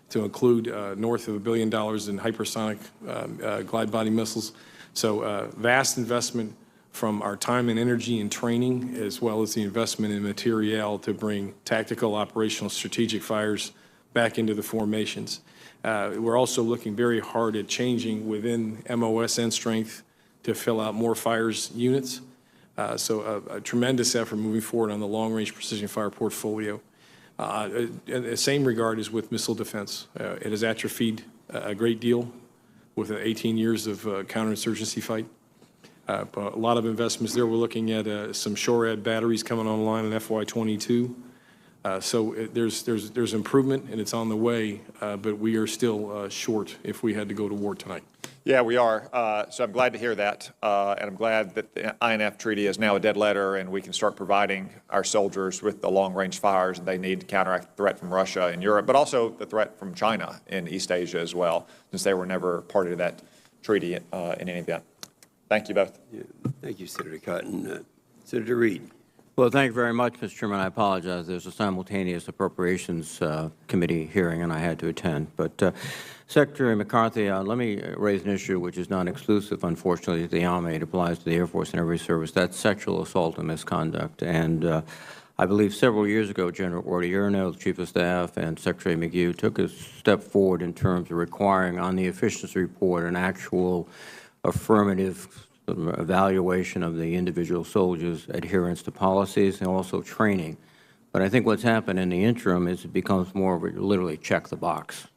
to include north of $1 billion in hypersonic glide body missiles. So vast investment from our time and energy in training, as well as the investment in materiel to bring tactical, operational, strategic fires back into the formations. We're also looking very hard at changing within MOSN strength to fill out more fires units. So a tremendous effort moving forward on the long-range precision fire portfolio. In the same regard as with missile defense. It has atrophied a great deal with 18 years of counterinsurgency fight. But a lot of investments there. We're looking at some SHORAD batteries coming online in FY22. There's improvement, and it's on the way, but we are still short if we had to go to war tonight. Yeah, we are. So I'm glad to hear that, and I'm glad that the INF treaty is now a dead letter, and we can start providing our soldiers with the long-range fires they need to counteract the threat from Russia in Europe, but also the threat from China in East Asia as well, since they were never part of that treaty in any event. Thank you both. Yeah, thank you, Senator Cotton. Senator Reid. Well, thank you very much, Mr. Chairman. I apologize. There's a simultaneous Appropriations Committee hearing, and I had to attend. But Secretary McCarthy, let me raise an issue which is not exclusive, unfortunately, to the Army. It applies to the Air Force and every service. That's sexual assault and misconduct. And I believe several years ago, General Ordierno, the Chief of Staff, and Secretary McHugh took a step forward in terms of requiring on the efficiency report an actual affirmative evaluation of the individual soldiers' adherence to policies and also training. But I think what's happened in the interim is it becomes more of a literally check the box.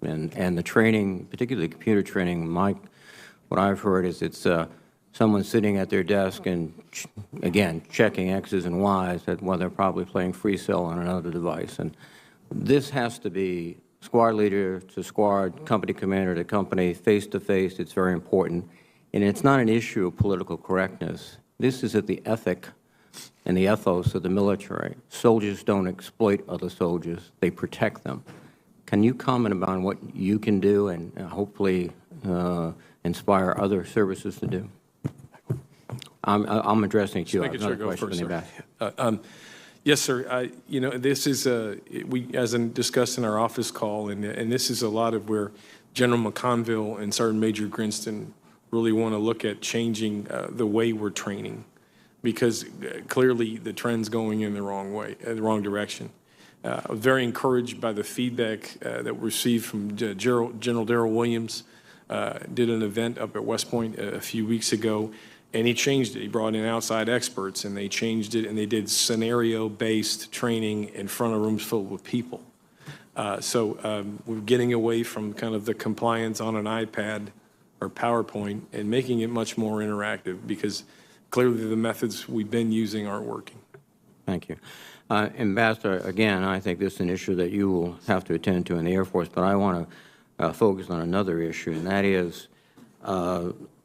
And the training, particularly computer training, what I've heard is it's someone sitting at their desk and, again, checking X's and Y's while they're probably playing free cell on another device. And this has to be squad leader to squad, company commander to company, face to face. It's very important. And it's not an issue of political correctness. This is at the ethic and the ethos of the military. Soldiers don't exploit other soldiers. They protect them. Can you comment about what you can do and hopefully inspire other services to do? I'm addressing it to you. I have another question from the back. Yes, sir. You know, this is, as discussed in our office call, and this is a lot of where General McConville and Sergeant Major Grinston really want to look at changing the way we're training, because clearly the trend's going in the wrong way, the wrong direction. I was very encouraged by the feedback that we received from General Darrell Williams. Did an event up at West Point a few weeks ago, and he changed it. He brought in outside experts, and they changed it, and they did scenario-based training in front of rooms filled with people. We're getting away from kind of the compliance on an iPad or PowerPoint and making it much more interactive, because clearly the methods we've been using aren't working. Thank you. Ambassador, again, I think this is an issue that you will have to attend to in the Air Force, but I want to focus on another issue, and that is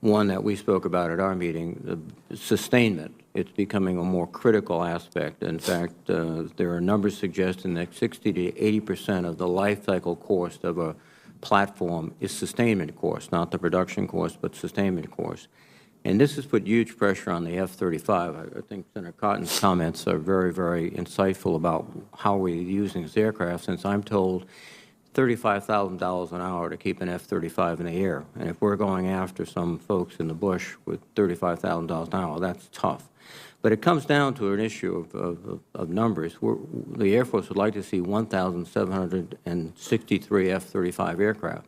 one that we spoke about at our meeting, the sustainment. It's becoming a more critical aspect. In fact, there are numbers suggesting that 60 to 80% of the life cycle cost of a platform is sustainment cost, not the production cost, but sustainment cost. And this has put huge pressure on the F-35. I think Senator Cotton's comments are very, very insightful about how we're using this aircraft, since I'm told $35,000 an hour to keep an F-35 in the air. And if we're going after some folks in the bush with $35,000 an hour, that's tough. But it comes down to an issue of numbers. The Air Force would like to see 1,763 F-35 aircraft.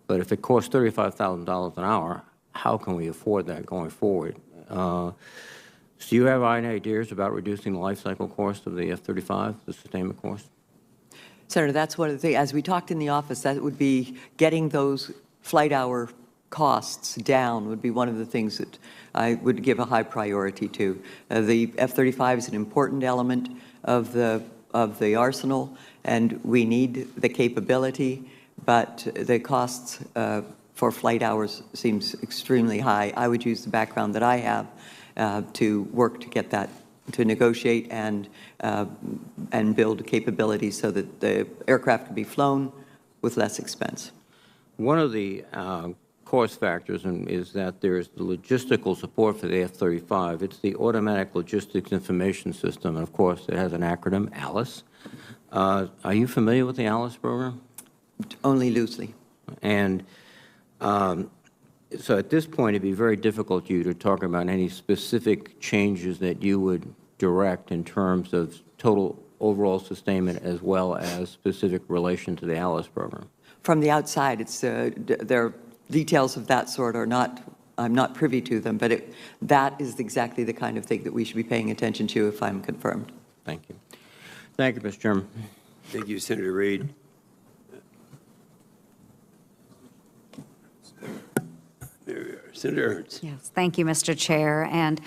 But if it costs $35,000 an hour, how can we afford that going forward? Do you have any ideas about reducing the life cycle cost of the F-35, the sustainment cost? Senator, that's one of the things, as we talked in the office, that would be getting those flight hour costs down would be one of the things that I would give a high priority to. The F-35 is an important element of the arsenal, and we need the capability, but the costs for flight hours seems extremely high. I would use the background that I have to work to get that, to negotiate and build capabilities so that the aircraft can be flown with less expense. One of the cost factors is that there's the logistical support for the F-35. It's the Automatic Logistics Information System, and of course it has an acronym, ALICE. Are you familiar with the ALICE program? Only loosely. And so at this point, it'd be very difficult for you to talk about any specific changes that you would direct in terms of total overall sustainment as well as specific relation to the ALICE program. From the outside, it's there. Details of that sort are not, I'm not privy to them, but that is exactly the kind of thing that we should be paying attention to if I'm confirmed. Thank you. Thank you, Mr. Chairman. Thank you, Senator Reid. There we are. Senator Ernst. Yes, thank you, Mr. Chair, and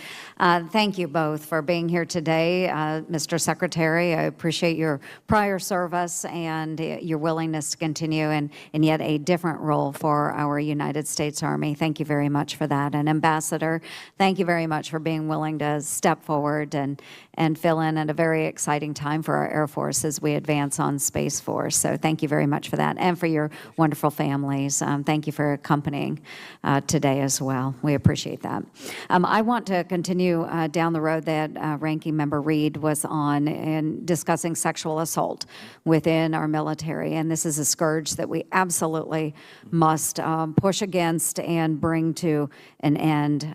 thank you both for being here today. Mr. Secretary, I appreciate your prior service and your willingness to continue in yet a different role for our United States Army. Thank you very much for that. And Ambassador, thank you very much for being willing to step forward and fill in at a very exciting time for our Air Force as we advance on Space Force. So thank you very much for that, and for your wonderful families. Thank you for accompanying today as well. We appreciate that. I want to continue down the road that Ranking Member Reed was on in discussing sexual assault within our military. And this is a scourge that we absolutely must push against and bring to an end.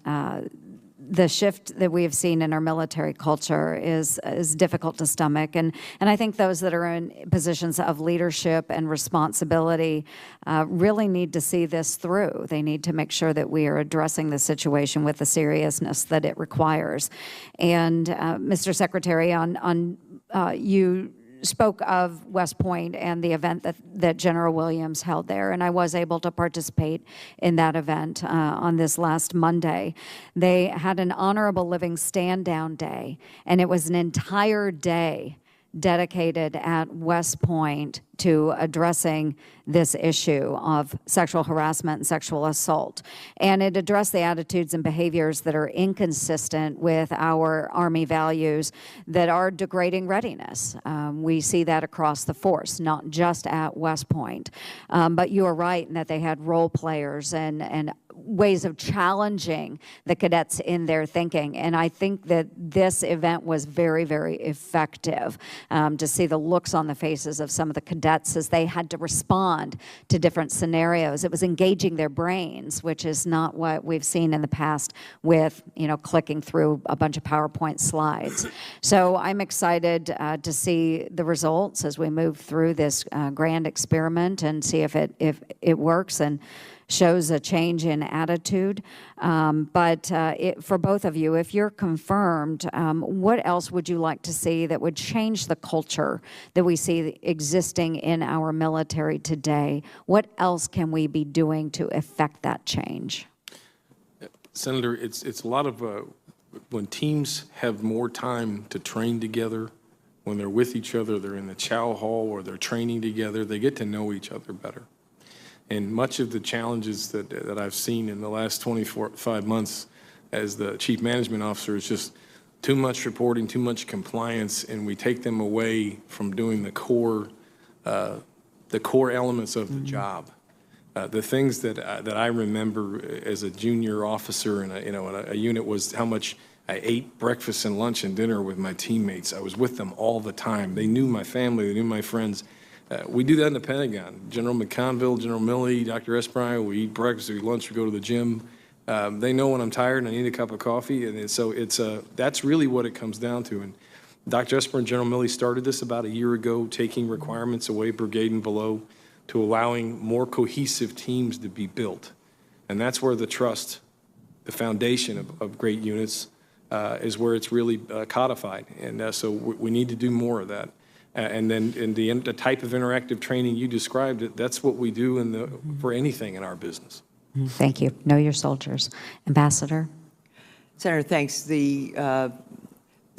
The shift that we have seen in our military culture is difficult to stomach. And I think those that are in positions of leadership and responsibility really need to see this through. They need to make sure that we are addressing the situation with the seriousness that it requires. And Mr. Secretary, you spoke of West Point and the event that General Williams held there, and I was able to participate in that event on this last Monday. They had an honorable living stand-down day, and it was an entire day dedicated at West Point to addressing this issue of sexual harassment and sexual assault. And it addressed the attitudes and behaviors that are inconsistent with our Army values that are degrading readiness. We see that across the force, not just at West Point. But you are right in that they had role players and ways of challenging the cadets in their thinking. And I think that this event was very, very effective to see the looks on the faces of some of the cadets as they had to respond to different scenarios. It was engaging their brains, which is not what we've seen in the past with, clicking through a bunch of PowerPoint slides. So I'm excited to see the results as we move through this grand experiment and see if it works and shows a change in attitude. But for both of you, if you're confirmed, what else would you like to see that would change the culture that we see existing in our military today? What else can we be doing to effect that change? Senator, it's a lot of when teams have more time to train together, when they're with each other, they're in the chow hall or they're training together, they get to know each other better. And much of the challenges that I've seen in the last 25 months as the chief management officer is just too much reporting, too much compliance, and we take them away from doing the core elements of the job. The things that I remember as a junior officer in a unit was how much I ate breakfast and lunch and dinner with my teammates. I was with them all the time. They knew my family, they knew my friends. We do that in the Pentagon. General McConville, General Milley, Dr. Esprime, we eat breakfast, we eat lunch, we go to the gym. They know when I'm tired and I need a cup of coffee, and so that's really what it comes down to. And Dr. Esper and General Milley started this about a year ago, taking requirements away brigade and below to allowing more cohesive teams to be built. And that's where the trust, the foundation of great units, is where it's really codified. And so we need to do more of that. And then in the type of interactive training you described, that's what we do for anything in our business. Thank you. Know your soldiers. Ambassador? Senator, thanks. The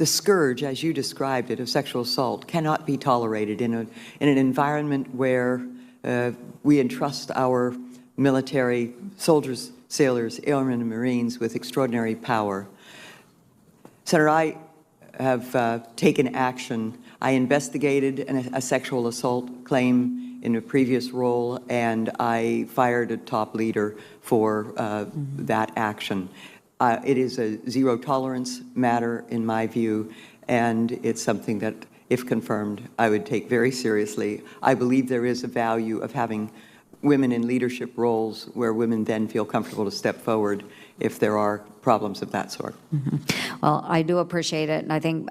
scourge, as you described it, of sexual assault cannot be tolerated in an environment where we entrust our military soldiers, sailors, airmen, and Marines with extraordinary power. Senator, I have taken action. I investigated a sexual assault claim in a previous role, and I fired a top leader for that action. It is a zero-tolerance matter, in my view, and it's something that, if confirmed, I would take very seriously. I believe there is a value of having women in leadership roles where women then feel comfortable to step forward if there are problems of that sort. Well, I do appreciate it, and I think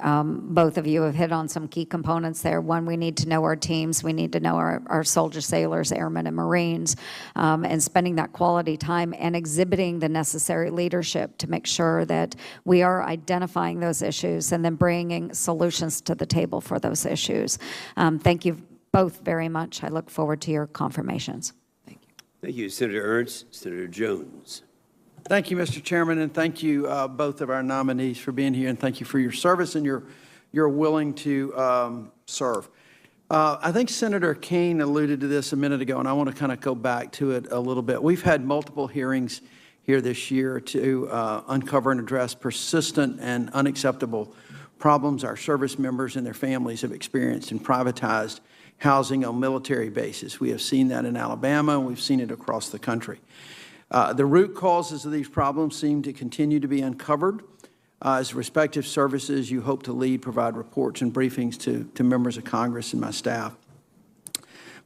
both of you have hit on some key components there. One, we need to know our teams. We need to know our soldiers, sailors, airmen, and Marines, and spending that quality time and exhibiting the necessary leadership to make sure that we are identifying those issues and then bringing solutions to the table for those issues. Thank you both very much. I look forward to your confirmations. Thank you, Senator Ernst. Senator Jones. Thank you, Mr. Chairman, and thank you, both of our nominees, for being here, and thank you for your service and your willing to serve. I think Senator King alluded to this a minute ago, and I want to kind of go back to it a little bit. We've had multiple hearings here this year to uncover and address persistent and unacceptable problems our service members and their families have experienced in privatized housing on military bases. We have seen that in Alabama, and we've seen it across the country. The root causes of these problems seem to continue to be uncovered as respective services you hope to lead provide reports and briefings to members of Congress and my staff.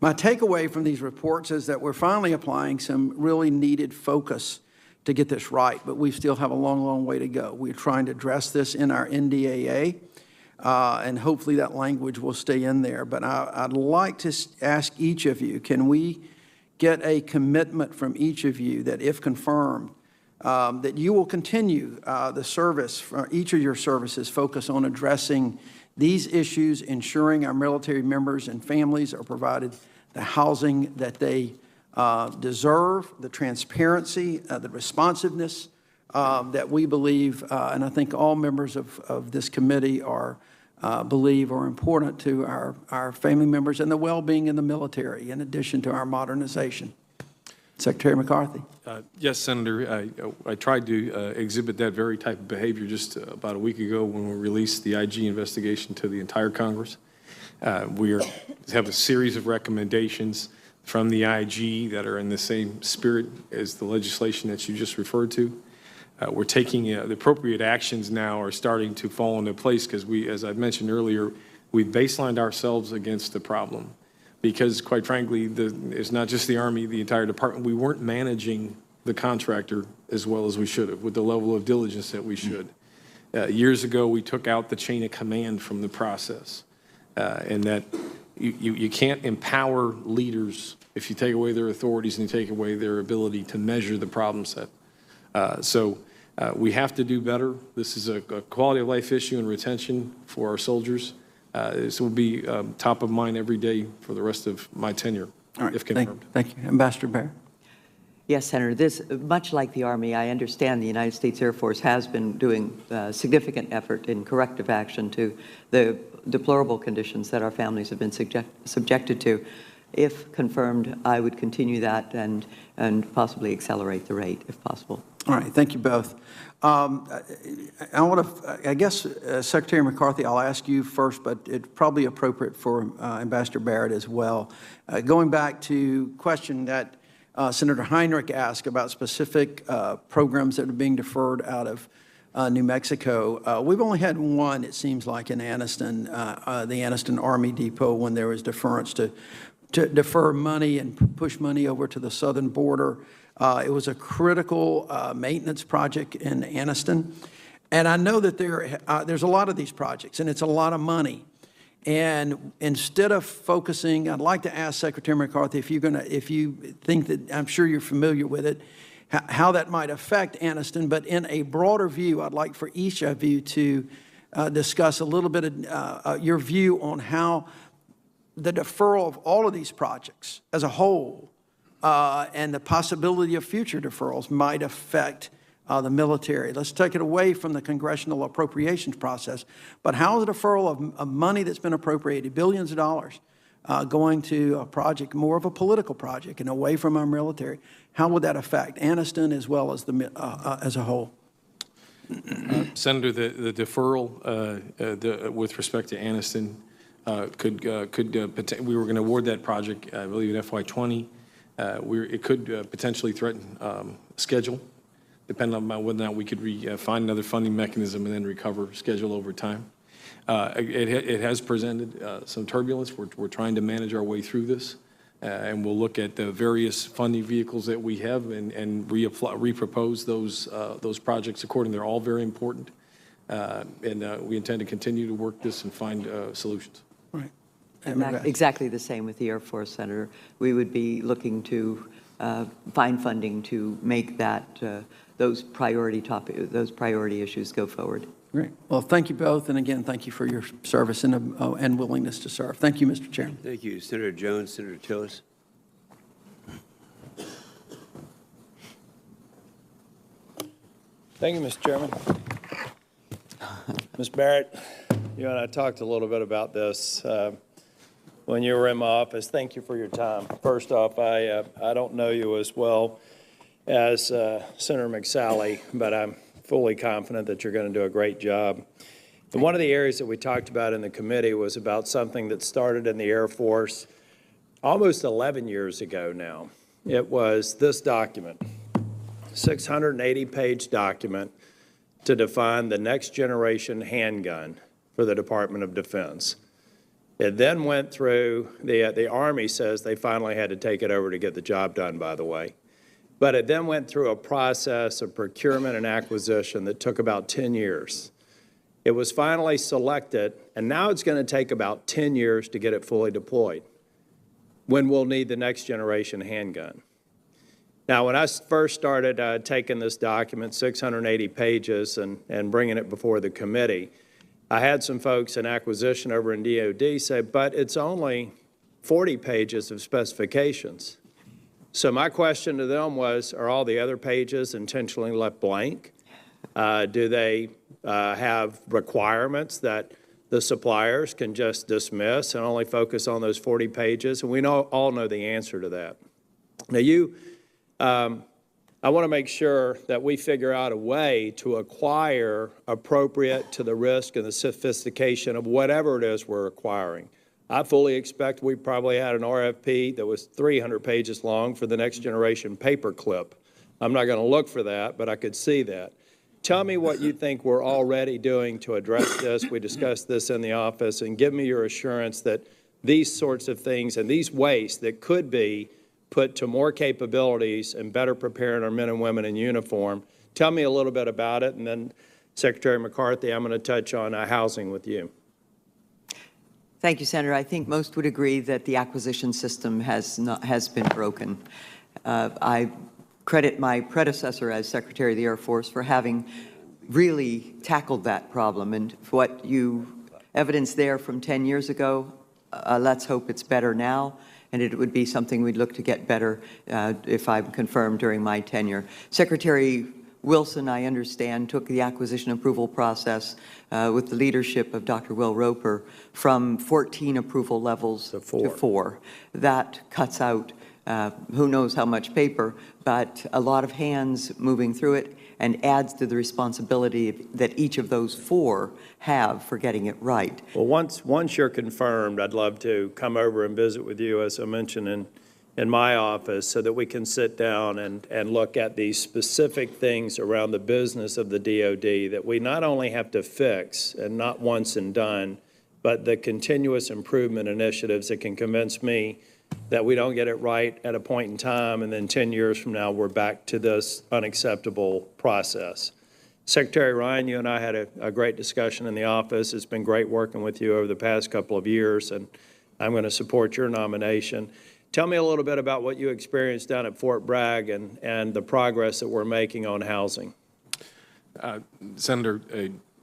My takeaway from these reports is that we're finally applying some really needed focus to get this right, but we still have a long, long way to go. We're trying to address this in our NDAA, and hopefully that language will stay in there. But I'd like to ask each of you, can we get a commitment from each of you that if confirmed, that you will continue the service, for each of your services, focus on addressing these issues, ensuring our military members and families are provided the housing that they deserve, the transparency, the responsiveness that we believe, and I think all members of this committee believe are important to our family members and the well-being in the military, in addition to our modernization. Secretary McCarthy. Yes, Senator. I tried to exhibit that very type of behavior just about a week ago when we released the IG investigation to the entire Congress. We have a series of recommendations from the IG that are in the same spirit as the legislation that you just referred to. We're taking the appropriate actions now are starting to fall into place because we, as I mentioned earlier, we've baselined ourselves against the problem. Because, quite frankly, it's not just the Army, the entire department. We weren't managing the contractor as well as we should have, with the level of diligence that we should. Years ago, we took out the chain of command from the process, and that you can't empower leaders if you take away their authorities and you take away their ability to measure the problem set. So we have to do better. This is a quality of life issue and retention for our soldiers. This will be top of mind every day for the rest of my tenure, if confirmed. Thank you. Ambassador Barrett. Yes, Senator. This, much like the Army, I understand the United States Air Force has been doing significant effort in corrective action to the deplorable conditions that our families have been subjected to. If confirmed, I would continue that and possibly accelerate the rate, if possible. All right. Thank you both. I guess, Secretary McCarthy, I'll ask you first, but it's probably appropriate for Ambassador Barrett as well. Going back to a question that Senator Heinrich asked about specific programs that are being deferred out of New Mexico. We've only had one, it seems like, in Anniston, the Anniston Army Depot, when there was deference to defer money and push money over to the southern border. It was a critical maintenance project in Anniston. And I know that there's a lot of these projects, and it's a lot of money. And instead of focusing, I'd like to ask Secretary McCarthy if you think that, I'm sure you're familiar with it, how that might affect Anniston. But in a broader view, I'd like for each of you to discuss a little bit of your view on how the deferral of all of these projects as a whole and the possibility of future deferrals might affect the military. Let's take it away from the congressional appropriations process, but how is the deferral of money that's been appropriated, billions of dollars, going to a project, more of a political project and away from our military, how would that affect Anniston as well as as a whole? Senator, the deferral with respect to Anniston we were going to award that project, I believe, in FY20. It could potentially threaten schedule, depending on whether or not we could find another funding mechanism and then recover schedule over time. It has presented some turbulence. We're trying to manage our way through this, and we'll look at the various funding vehicles that we have and repropose those projects accordingly. They're all very important, and we intend to continue to work this and find solutions. Right. Exactly the same with the Air Force, Senator. We would be looking to find funding to make that those priority issues go forward. Great. Well, thank you both, and again, thank you for your service and willingness to serve. Thank you, Mr. Chairman. Thank you, Senator Jones, Senator Tillis. Thank you, Mr. Chairman. Ms. Barrett, you and I talked a little bit about this when you were in my office. Thank you for your time. First off, I don't know you as well as Senator McSally, but I'm fully confident that you're going to do a great job. And one of the areas that we talked about in the committee was about something that started in the Air Force almost 11 years ago now. It was this document, 680-page document to define the next generation handgun for the Department of Defense. It then went through, the Army says they finally had to take it over to get the job done, by the way. But it then went through a process of procurement and acquisition that took about 10 years. It was finally selected, and now it's going to take about 10 years to get it fully deployed, when we'll need the next generation handgun. Now, when I first started taking this document, 680 pages, and bringing it before the committee, I had some folks in acquisition over in DOD say, but it's only 40 pages of specifications. So my question to them was, are all the other pages intentionally left blank? Do they have requirements that the suppliers can just dismiss and only focus on those 40 pages? And we all know the answer to that. Now, I want to make sure that we figure out a way to acquire appropriate to the risk and the sophistication of whatever it is we're acquiring. I fully expect we probably had an RFP that was 300 pages long for the next generation paperclip. I'm not going to look for that, but I could see that. Tell me what you think we're already doing to address this. We discussed this in the office, and give me your assurance that these sorts of things and these wastes that could be put to more capabilities and better preparing our men and women in uniform. Tell me a little bit about it, and then Secretary McCarthy, I'm going to touch on housing with you. Thank you, Senator. I think most would agree that the acquisition system has been broken. I credit my predecessor as Secretary of the Air Force for having really tackled that problem. And what you evidenced there from 10 years ago, let's hope it's better now. And it would be something we'd look to get better if I'm confirmed during my tenure. Secretary Wilson, I understand, took the acquisition approval process with the leadership of Dr. Will Roper from 14 approval levels to 4. That cuts out who knows how much paper, but a lot of hands moving through it, and adds to the responsibility that each of those 4 have for getting it right. Well, once you're confirmed, I'd love to come over and visit with you, as I mentioned, in my office, so that we can sit down and look at these specific things around the business of the DOD that we not only have to fix, and not once and done, but the continuous improvement initiatives that can convince me that we don't get it right at a point in time, and then 10 years from now, we're back to this unacceptable process. Secretary Ryan, you and I had a great discussion in the office. It's been great working with you over the past couple of years, and I'm going to support your nomination. Tell me a little bit about what you experienced down at Fort Bragg and the progress that we're making on housing. Senator,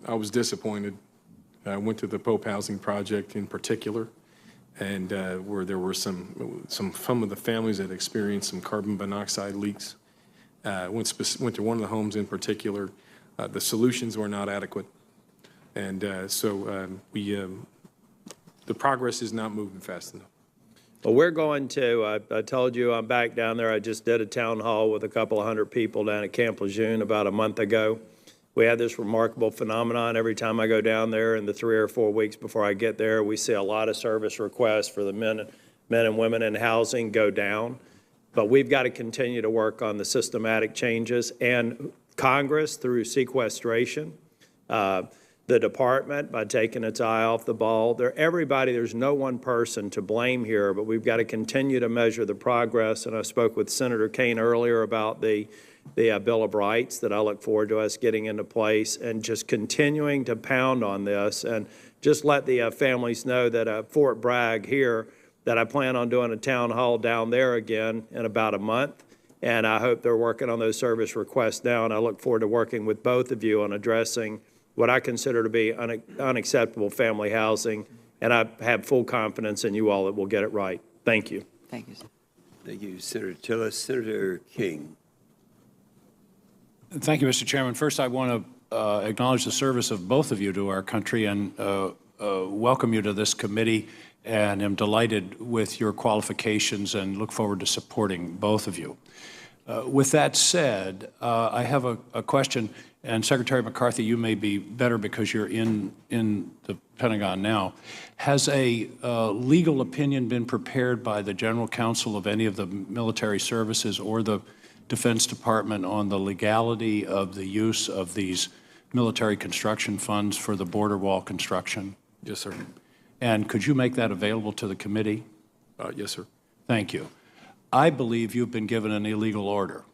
I was disappointed. I went to the Pope Housing Project in particular, and where there were some of the families that experienced some carbon monoxide leaks. Went to one of the homes in particular. The solutions were not adequate, and the progress is not moving fast enough. Well, we're going to, I told you I'm back down there. I just did a town hall with a couple of hundred people down at Camp Lejeune about a month ago. We had this remarkable phenomenon. Every time I go down there in the 3 or 4 weeks before I get there, we see a lot of service requests for the men and women in housing go down. But we've got to continue to work on the systematic changes, and Congress through sequestration, the department by taking its eye off the ball. There's no one person to blame here, but we've got to continue to measure the progress. And I spoke with Senator Kaine earlier about the Bill of Rights that I look forward to us getting into place, and just continuing to pound on this, and just let the families know that Fort Bragg here, that I plan on doing a town hall down there again in about a month. And I hope they're working on those service requests now. And I look forward to working with both of you on addressing what I consider to be unacceptable family housing. And I have full confidence in you all that we'll get it right. Thank you. Thank you, sir. Thank you, Senator Tillis. Senator King. Thank you, Mr. Chairman. First, I want to acknowledge the service of both of you to our country and welcome you to this committee, and am delighted with your qualifications and look forward to supporting both of you. With that said, I have a question, and Secretary McCarthy, you may be better because you're in the Pentagon now. Has a legal opinion been prepared by the General Counsel of any of the military services or the Defense Department on the legality of the use of these military construction funds for the border wall construction? Yes, sir. And could you make that available to the committee? Yes, sir. Thank you. I believe you've been given an illegal order.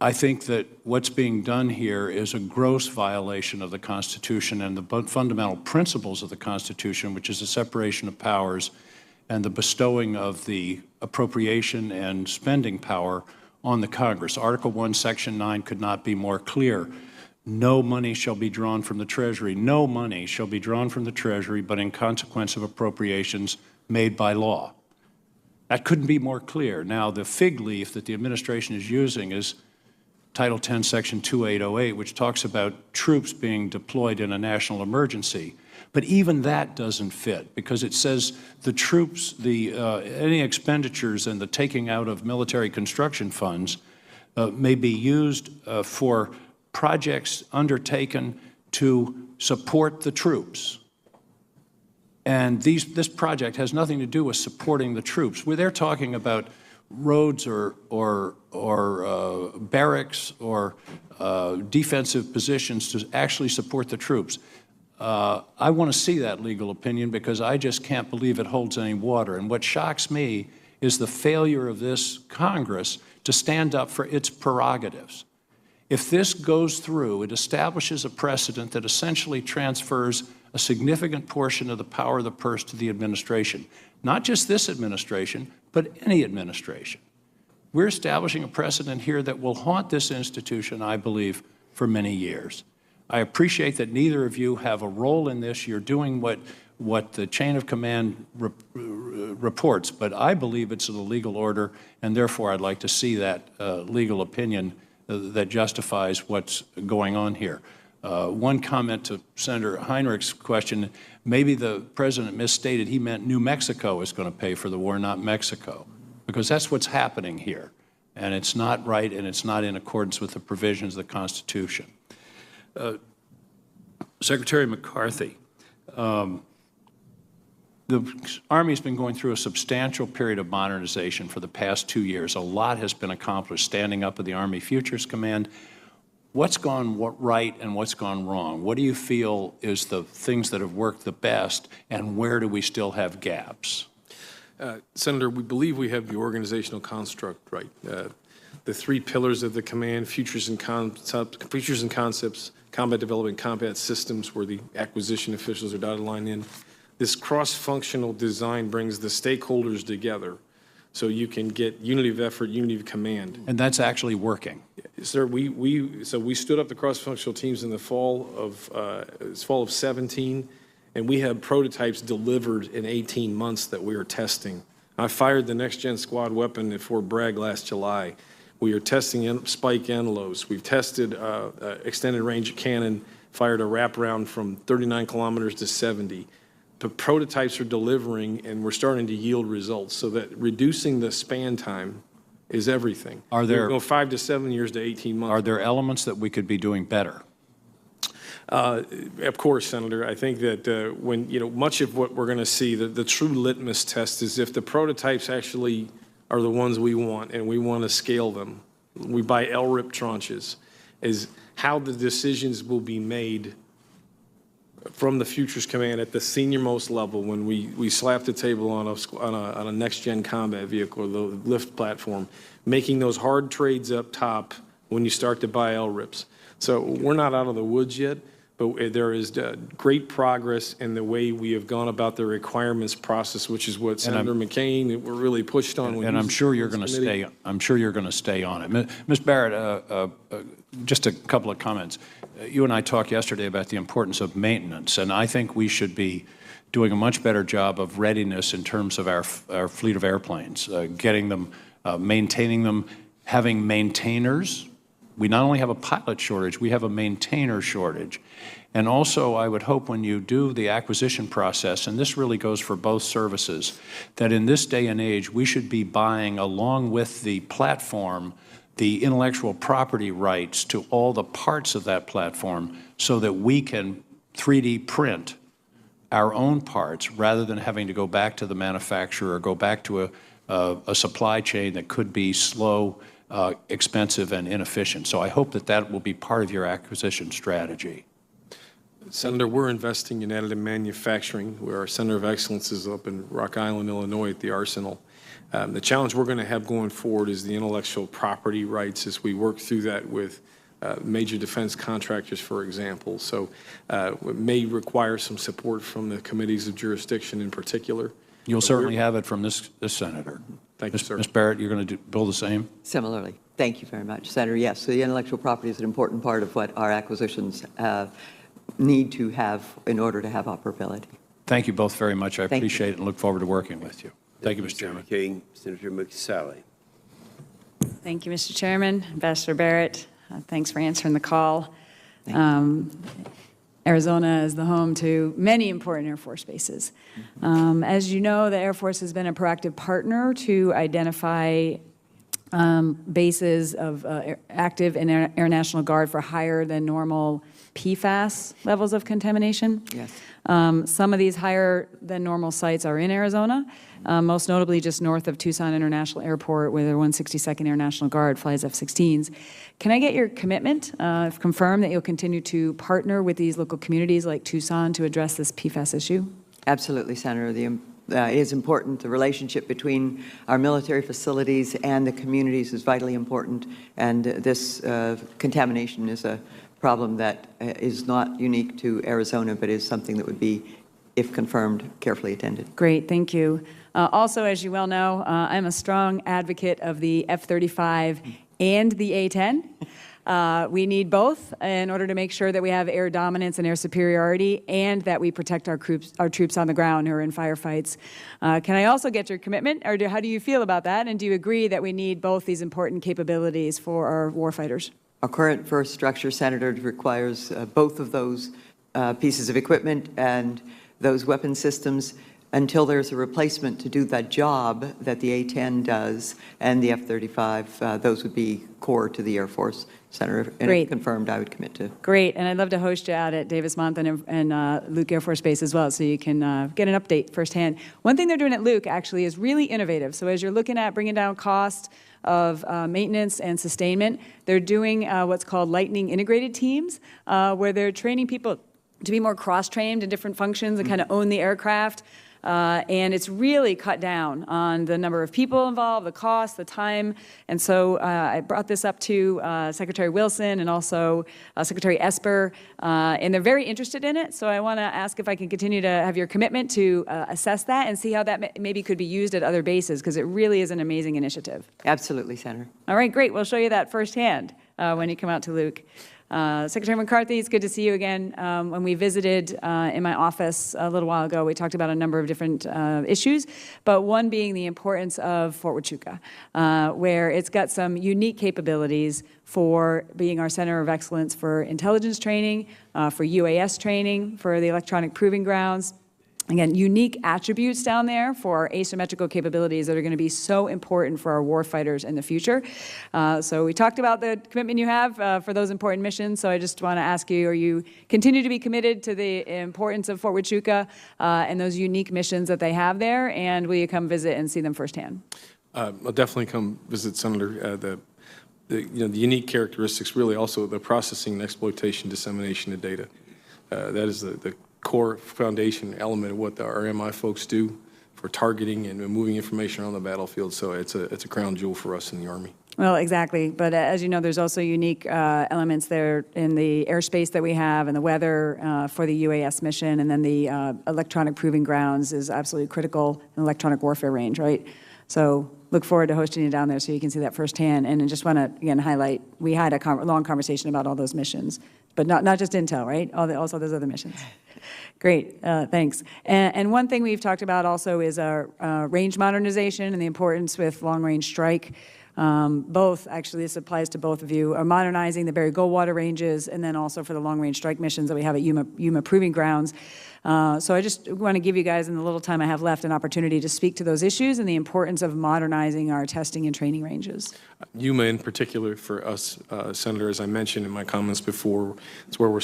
I think that what's being done here is a gross violation of the Constitution and the fundamental principles of the Constitution, which is the separation of powers and the bestowing of the appropriation and spending power on the Congress. Article 1, Section 9 could not be more clear. No money shall be drawn from the Treasury. No money shall be drawn from the Treasury but in consequence of appropriations made by law. That couldn't be more clear. Now, the fig leaf that the administration is using is Title 10, Section 2808, which talks about troops being deployed in a national emergency. But even that doesn't fit because it says the troops, any expenditures and the taking out of military construction funds may be used for projects undertaken to support the troops. And this project has nothing to do with supporting the troops. Where they're talking about roads or barracks or defensive positions to actually support the troops. I want to see that legal opinion because I just can't believe it holds any water. And what shocks me is the failure of this Congress to stand up for its prerogatives. If this goes through, it establishes a precedent that essentially transfers a significant portion of the power of the purse to the administration. Not just this administration, but any administration. We're establishing a precedent here that will haunt this institution, I believe, for many years. I appreciate that neither of you have a role in this. You're doing what the chain of command reports, but I believe it's a legal order, and therefore I'd like to see that legal opinion that justifies what's going on here. One comment to Senator Heinrich's question, maybe the President misstated he meant New Mexico is going to pay for the war, not Mexico, because that's what's happening here. And it's not right, and it's not in accordance with the provisions of the Constitution. Secretary McCarthy, the Army's been going through a substantial period of modernization for the past 2 years. A lot has been accomplished standing up with the Army Futures Command. What's gone right and what's gone wrong? What do you feel is the things that have worked the best, and where do we still have gaps? Senator, we believe we have the organizational construct right. The three pillars of the command, futures and concepts, combat development, combat systems, where the acquisition officials are dotted line in. This cross-functional design brings the stakeholders together so you can get unity of effort, unity of command. And that's actually working. Sir, we stood up the cross-functional teams in the fall of 17, and we have prototypes delivered in 18 months that we are testing. I fired the next-gen squad weapon at Fort Bragg last July. We are testing spike envelopes. We've tested extended range cannon, fired a wraparound from 39 kilometers to 70. The prototypes are delivering, and we're starting to yield results, so that reducing the span time is everything. Are there go 5 to 7 years to 18 months? Are there elements that we could be doing better? Of course, Senator. I think that when, much of what we're going to see, the true litmus test is if the prototypes actually are the ones we want and we want to scale them. We buy LRIP tranches, is how the decisions will be made from the Futures Command at the senior-most level when we slap the table on a next-gen combat vehicle, or the lift platform, making those hard trades up top when you start to buy LRIPs. So we're not out of the woods yet, but there is great progress in the way we have gone about the requirements process, which is what Senator McCain were really pushed on. And I'm sure you're going to stay. I'm sure you're going to stay on it, Ms. Barrett. Just a couple of comments. You and I talked yesterday about the importance of maintenance, and I think we should be doing a much better job of readiness in terms of our fleet of airplanes, getting them, maintaining them, having maintainers we not only have a pilot shortage, we have a maintainer shortage. And also, I would hope when you do the acquisition process, and this really goes for both services, that in this day and age, we should be buying, along with the platform, the intellectual property rights to all the parts of that platform so that we can 3D print our own parts rather than having to go back to the manufacturer or go back to a supply chain that could be slow, expensive, and inefficient. So I hope that that will be part of your acquisition strategy. Senator, we're investing in additive manufacturing, where our Center of Excellence is up in Rock Island, Illinois, at the Arsenal. The challenge we're going to have going forward is the intellectual property rights as we work through that with major defense contractors, for example. So it may require some support from the committees of jurisdiction in particular. You'll certainly have it from this senator. Thank you, sir. Ms. Barrett, you're going to bill the same? Similarly. Thank you very much, Senator. Yes, so the intellectual property is an important part of what our acquisitions need to have in order to have operability. Thank you both very much. I Thank appreciate it and look forward to working with you. Thank you, Mr. Chairman. King, Senator McSally. Thank you, Mr. Chairman. Ambassador Barrett, thanks for answering the call. Arizona is the home to many important Air Force bases. As you know, the Air Force has been a proactive partner to identify bases of active and Air National Guard for higher than normal PFAS levels of contamination. Yes. Some of these higher than normal sites are in Arizona, most notably just north of Tucson International Airport, where the 162nd Air National Guard flies F-16s. Can I get your commitment, if confirmed, that you'll continue to partner with these local communities like Tucson to address this PFAS issue? Absolutely, Senator. It is important. The relationship between our military facilities and the communities is vitally important, and this contamination is a problem that is not unique to Arizona, but is something that would be, if confirmed, carefully attended. Great, thank you. Also, as you well know, I'm a strong advocate of the F-35 and the A-10. We need both in order to make sure that we have air dominance and air superiority, and that we protect our troops on the ground who are in firefights. Can I also get your commitment, or how do you feel about that? And do you agree that we need both these important capabilities for our warfighters? Our current force structure, Senator, requires both of those pieces of equipment and those weapon systems until there's a replacement to do that job that the A-10 does and the F-35. Those would be core to the Air Force, Senator. And Great. if confirmed, I would commit to. Great, and I'd love to host you out at Davis-Monthan and Luke Air Force Base as well, so you can get an update firsthand. One thing they're doing at Luke, actually, is really innovative. So as you're looking at bringing down cost of maintenance and sustainment, they're doing what's called lightning integrated teams, where they're training people to be more cross-trained in different functions and kind of own the aircraft. And it's really cut down on the number of people involved, the cost, the time. And so I brought this up to Secretary Wilson and also Secretary Esper, and they're very interested in it. So I want to ask if I can continue to have your commitment to assess that and see how that maybe could be used at other bases, because it really is an amazing initiative. Absolutely, Senator. All right, great. We'll show you that firsthand when you come out to Luke. Secretary McCarthy, it's good to see you again. When we visited in my office a little while ago, we talked about a number of different issues, but one being the importance of Fort Huachuca, where it's got some unique capabilities for being our center of excellence for intelligence training, for UAS training, for the electronic proving grounds. Again, unique attributes down there for asymmetrical capabilities that are going to be so important for our warfighters in the future. So we talked about the commitment you have for those important missions. So I just want to ask you, are you continue to be committed to the importance of Fort Huachuca and those unique missions that they have there? And will you come visit and see them firsthand? I'll definitely come visit, Senator. The unique characteristics, really also the processing and exploitation, dissemination of data. That is the core foundation element of what our MI folks do for targeting and moving information around the battlefield. So it's a crown jewel for us in the Army. Well, exactly. But as you know, there's also unique elements there in the airspace that we have and the weather for the UAS mission. And then the electronic proving grounds is absolutely critical in electronic warfare range, right? So look forward to hosting you down there so you can see that firsthand. And I just want to, again, highlight, we had a long conversation about all those missions, but not just intel, right? Also those other missions. Great, thanks. And one thing we've talked about also is our range modernization and the importance with long-range strike. Both, actually, this applies to both of you, are modernizing the Barry Goldwater ranges and then also for the long-range strike missions that we have at Yuma Proving Grounds. So I just want to give you guys, in the little time I have left, an opportunity to speak to those issues and the importance of modernizing our testing and training ranges. Yuma in particular for us, Senator, as I mentioned in my comments before, it's where we're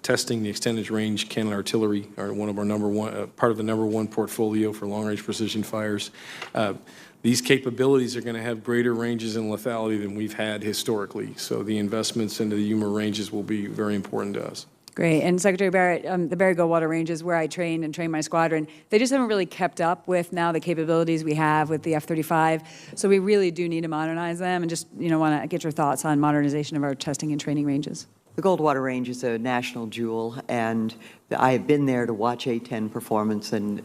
testing the extended range cannon artillery, or one of our part of the #1 portfolio for long-range precision fires. These capabilities are going to have greater ranges and lethality than we've had historically. So the investments into the Yuma ranges will be very important to us. Great. And Secretary Barrett, the Barry Goldwater ranges where I train my squadron, they just haven't really kept up with now the capabilities we have with the F-35. So we really do need to modernize them, and just want to get your thoughts on modernization of our testing and training ranges. The Goldwater Range is a national jewel, and I have been there to watch A-10 performance, and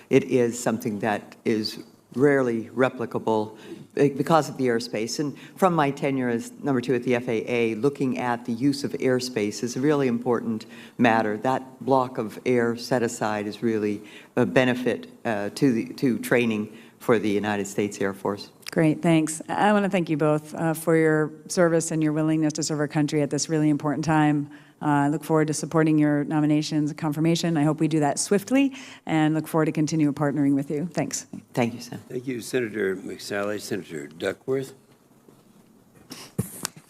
it is something that is rarely replicable because of the airspace. And from my tenure as #2 at the FAA, looking at the use of airspace is a really important matter. That block of air set aside is really a benefit to training for the United States Air Force. Great, thanks. I want to thank you both for your service and your willingness to serve our country at this really important time. I look forward to supporting your nominations and confirmation. I hope we do that swiftly, and look forward to continue partnering with you. Thanks. Thank you, Senator. Thank you, Senator McSally. Senator Duckworth.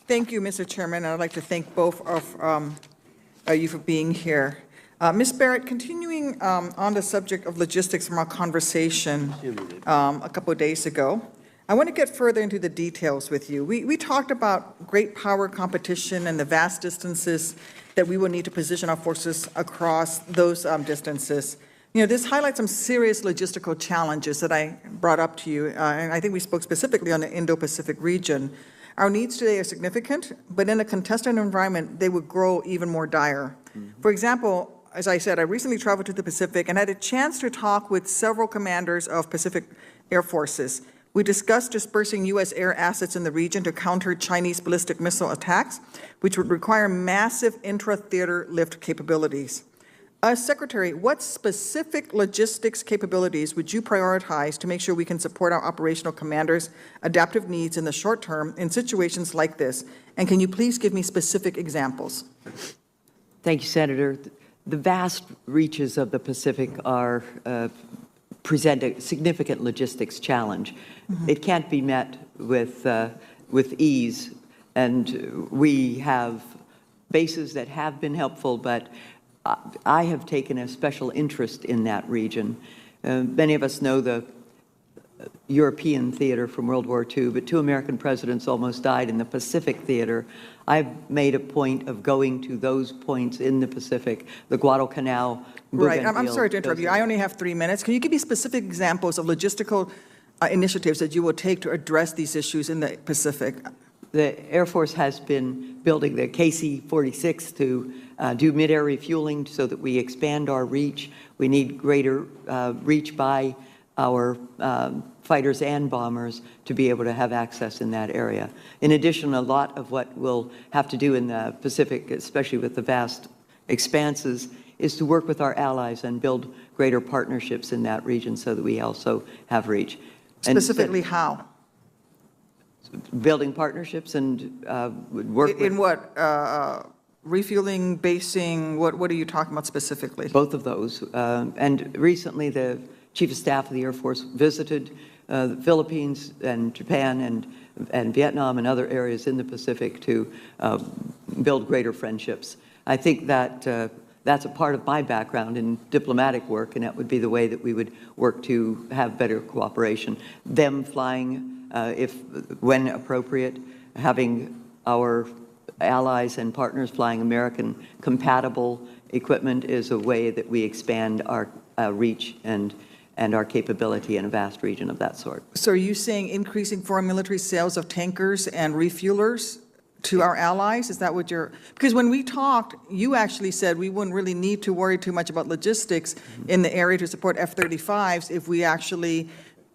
Thank you, Mr. Chairman. I'd like to thank both of you for being here. Ms. Barrett, continuing on the subject of logistics from our conversation a couple of days ago, I want to get further into the details with you. We talked about great power competition and the vast distances that we will need to position our forces across those distances. This highlights some serious logistical challenges that I brought up to you, and I think we spoke specifically on the Indo-Pacific region. Our needs today are significant, but in a contested environment, they would grow even more dire. For example, as I said, I recently traveled to the Pacific and had a chance to talk with several commanders of Pacific Air Forces. We discussed dispersing U.S. air assets in the region to counter Chinese ballistic missile attacks, which would require massive intra-theater lift capabilities. Secretary, what specific logistics capabilities would you prioritize to make sure we can support our operational commanders' adaptive needs in the short term in situations like this? And can you please give me specific examples? Thank you, Senator. The vast reaches of the Pacific present a significant logistics challenge. It can't be met with ease, and we have bases that have been helpful, but I have taken a special interest in that region. Many of us know the European theater from World War II, but 2 American presidents almost died in the Pacific theater. I've made a point of going to those points in the Pacific, the Guadalcanal. Right. I'm sorry to interrupt you. I only have 3 minutes. Can you give me specific examples of logistical initiatives that you will take to address these issues in the Pacific? The Air Force has been building the KC-46 to do mid-air refueling so that we expand our reach. We need greater reach by our fighters and bombers to be able to have access in that area. In addition, a lot of what we'll have to do in the Pacific, especially with the vast expanses, is to work with our allies and build greater partnerships in that region so that we also have reach. Specifically how? Building partnerships and work in what? Refueling, basing, what are you talking about specifically? Both of those. And recently the Chief of Staff of the Air Force visited the Philippines and Japan and Vietnam and other areas in the Pacific to build greater friendships. I think that that's a part of my background in diplomatic work, and that would be the way that we would work to have better cooperation. Them flying, when appropriate, having our allies and partners flying American-compatible equipment is a way that we expand our reach and our capability in a vast region of that sort. So are you saying increasing foreign military sales of tankers and refuelers to our allies? Is that what you're, because when we talked, you actually said we wouldn't really need to worry too much about logistics in the area to support F-35s if we actually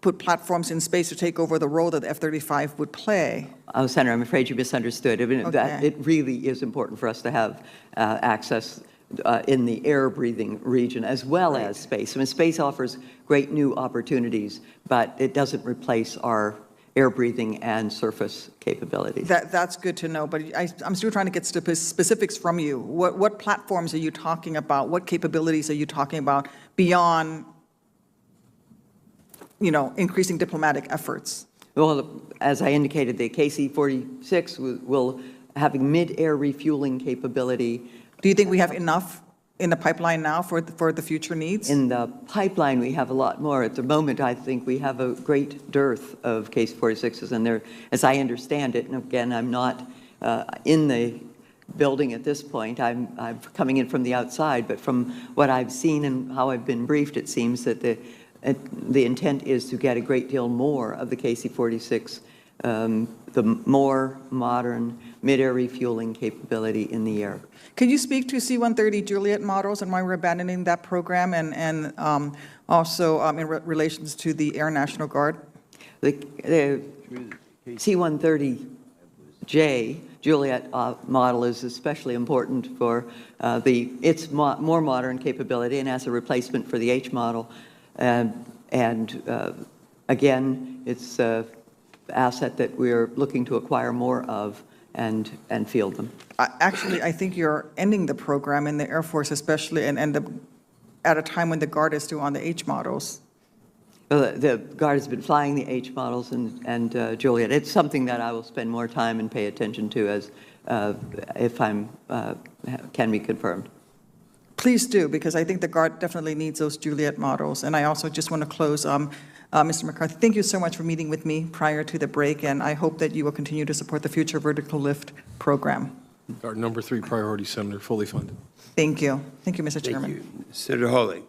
put platforms in space to take over the role that the F-35 would play. Oh, Senator, I'm afraid you misunderstood. I mean, that Okay. it really is important for us to have access in the air-breathing region as well as space. I mean, space offers great new opportunities, but it doesn't replace our air-breathing and surface capabilities. That's good to know, but I'm still trying to get specifics from you. What platforms are you talking about? What capabilities are you talking about beyond, increasing diplomatic efforts? Well, as I indicated, the KC-46 will have mid-air refueling capability. Do you think we have enough in the pipeline now for the future needs? In the pipeline, we have a lot more. At the moment, I think we have a great dearth of KC-46s, and there, as I understand it, and again, I'm not in the building at this point. I'm coming in from the outside, but from what I've seen and how I've been briefed, it seems that the intent is to get a great deal more of the KC-46, the more modern mid-air refueling capability in the air. Could you speak to C-130 Juliet models and why we're abandoning that program, and also in relations to the Air National Guard? The C-130J Juliet model is especially important for its more modern capability and as a replacement for the H model. Again, it's an asset that we're looking to acquire more of and field them. Actually, I think you're ending the program in the Air Force, especially, and at a time when the Guard is still on the H models. Well, the Guard has been flying the H models and Juliet. It's something that I will spend more time and pay attention to as if can be confirmed. Please do, because I think the Guard definitely needs those Juliet models. And I also just want to close, Mr. McCarthy, thank you so much for meeting with me prior to the break, and I hope that you will continue to support the Future Vertical Lift program. Our number 3 priority, Senator, fully funded. Thank you. Thank you, Mr. Chairman. Thank you. Senator Hawley.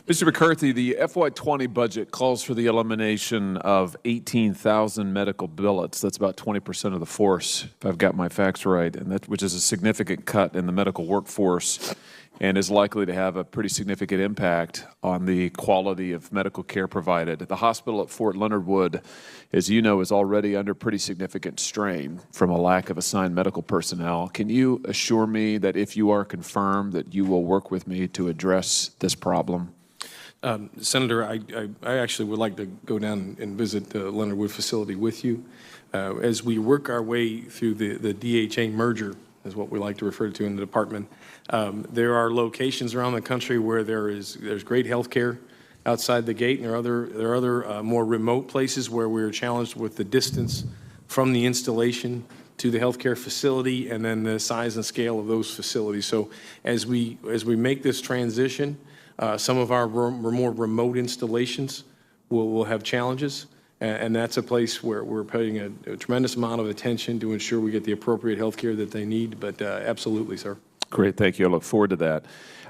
Mr. McCarthy, the FY20 budget calls for the elimination of 18,000 medical billets. That's about 20% of the force, if I've got my facts right, and which is a significant cut in the medical workforce and is likely to have a pretty significant impact on the quality of medical care provided. The hospital at Fort Leonard Wood, as you know, is already under pretty significant strain from a lack of assigned medical personnel. Can you assure me that if you are confirmed that you will work with me to address this problem? Senator, I actually would like to go down and visit the Leonard Wood facility with you. As we work our way through the DHA merger, is what we like to refer to in the department, there are locations around the country where there's great health care outside the gate, and there are other more remote places where we're challenged with the distance from the installation to the healthcare facility and then the size and scale of those facilities. So as we make this transition, some of our more remote installations will have challenges, and that's a place where we're paying a tremendous amount of attention to ensure we get the appropriate health care that they need, but absolutely, sir. Great, thank you. I look forward to that.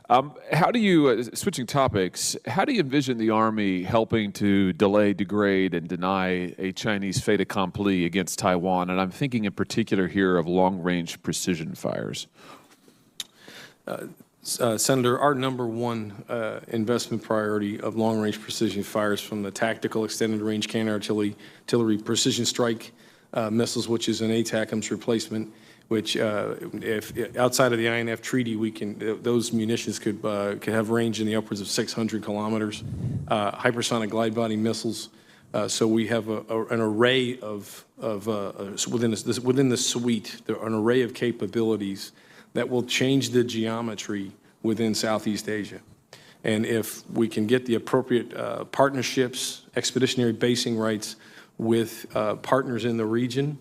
How do you, switching topics, how do you envision the Army helping to delay, degrade, and deny a Chinese fait accompli against Taiwan? And I'm thinking in particular here of long-range precision fires. Senator, our number 1 investment priority of long-range precision fires, from the tactical extended-range counter-artillery precision strike missiles, which is an ATACMS replacement, which if outside of the INF treaty, those munitions could have range in the upwards of 600 kilometers. Hypersonic glide body missiles. So we have an array of within the suite, there are an array of capabilities that will change the geometry within Southeast Asia. And if we can get the appropriate partnerships, expeditionary basing rights with partners in the region,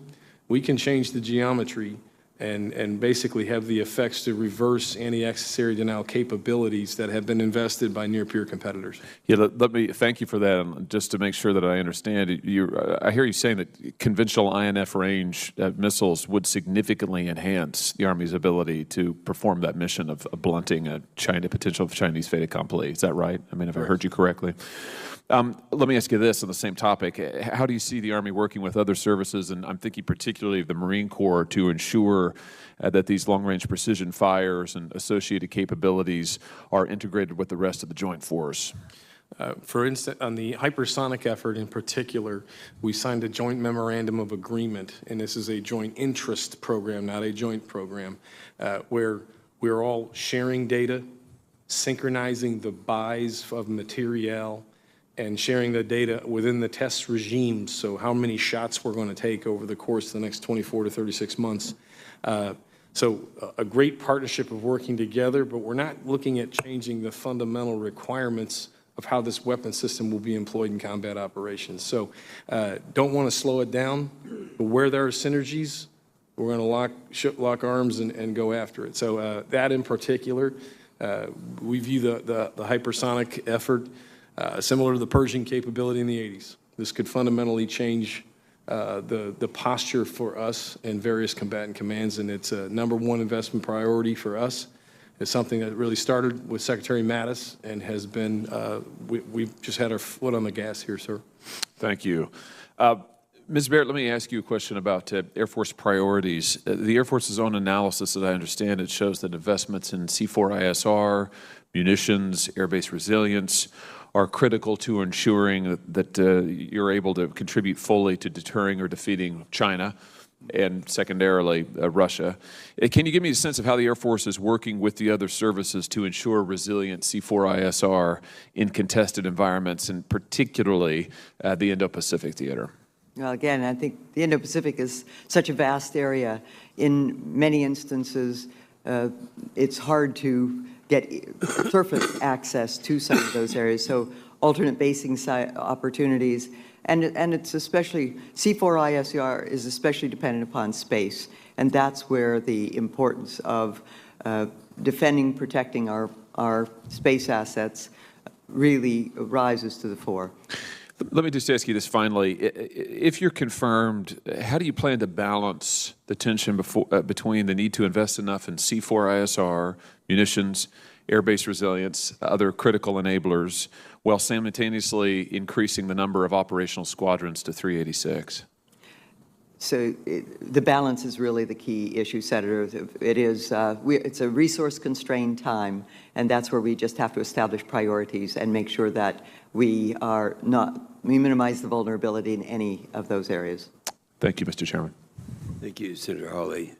we can change the geometry and basically have the effects to reverse anti-access area denial capabilities that have been invested by near-peer competitors. Yeah, let me thank you for that. And just to make sure that I understand, I hear you saying that conventional INF range missiles would significantly enhance the Army's ability to perform that mission of blunting a potential Chinese fait accompli. Is that right? I mean, if I heard you correctly. Let me ask you this on the same topic. How do you see the Army working with other services, and I'm thinking particularly of the Marine Corps, to ensure that these long-range precision fires and associated capabilities are integrated with the rest of the joint force? For instance, on the hypersonic effort in particular, we signed a joint memorandum of agreement, and this is a joint interest program, not a joint program, where we're all sharing data, synchronizing the buys of materiel, and sharing the data within the test regimes, so how many shots we're going to take over the course of the next 24 to 36 months. So a great partnership of working together, but we're not looking at changing the fundamental requirements of how this weapon system will be employed in combat operations. So don't want to slow it down, but where there are synergies, we're going to lock arms and go after it. So that in particular, we view the hypersonic effort similar to the Pershing capability in the 80s. This could fundamentally change the posture for us and various combatant commands, and it's a #1 investment priority for us. It's something that really started with Secretary Mattis and has been, we've just had our foot on the gas here, sir. Thank you. Ms. Barrett, let me ask you a question about Air Force priorities. The Air Force's own analysis, as I understand it, shows that investments in C4ISR, munitions, air-based resilience are critical to ensuring that you're able to contribute fully to deterring or defeating China and secondarily Russia. Can you give me a sense of how the Air Force is working with the other services to ensure resilient C4ISR in contested environments, and particularly the Indo-Pacific theater? Well, again, I think the Indo-Pacific is such a vast area. In many instances, it's hard to get surface access to some of those areas. So alternate basing opportunities, and it's especially, C4ISR is especially dependent upon space, and that's where the importance of defending, protecting our space assets really rises to the fore. Let me just ask you this finally. If you're confirmed, how do you plan to balance the tension between the need to invest enough in C4ISR, munitions, air-based resilience, other critical enablers, while simultaneously increasing the number of operational squadrons to 386? So the balance is really the key issue, Senator. It is, it's a resource-constrained time, and that's where we just have to establish priorities and make sure that we minimize the vulnerability in any of those areas. Thank you, Mr. Chairman. Thank you, Senator Hawley.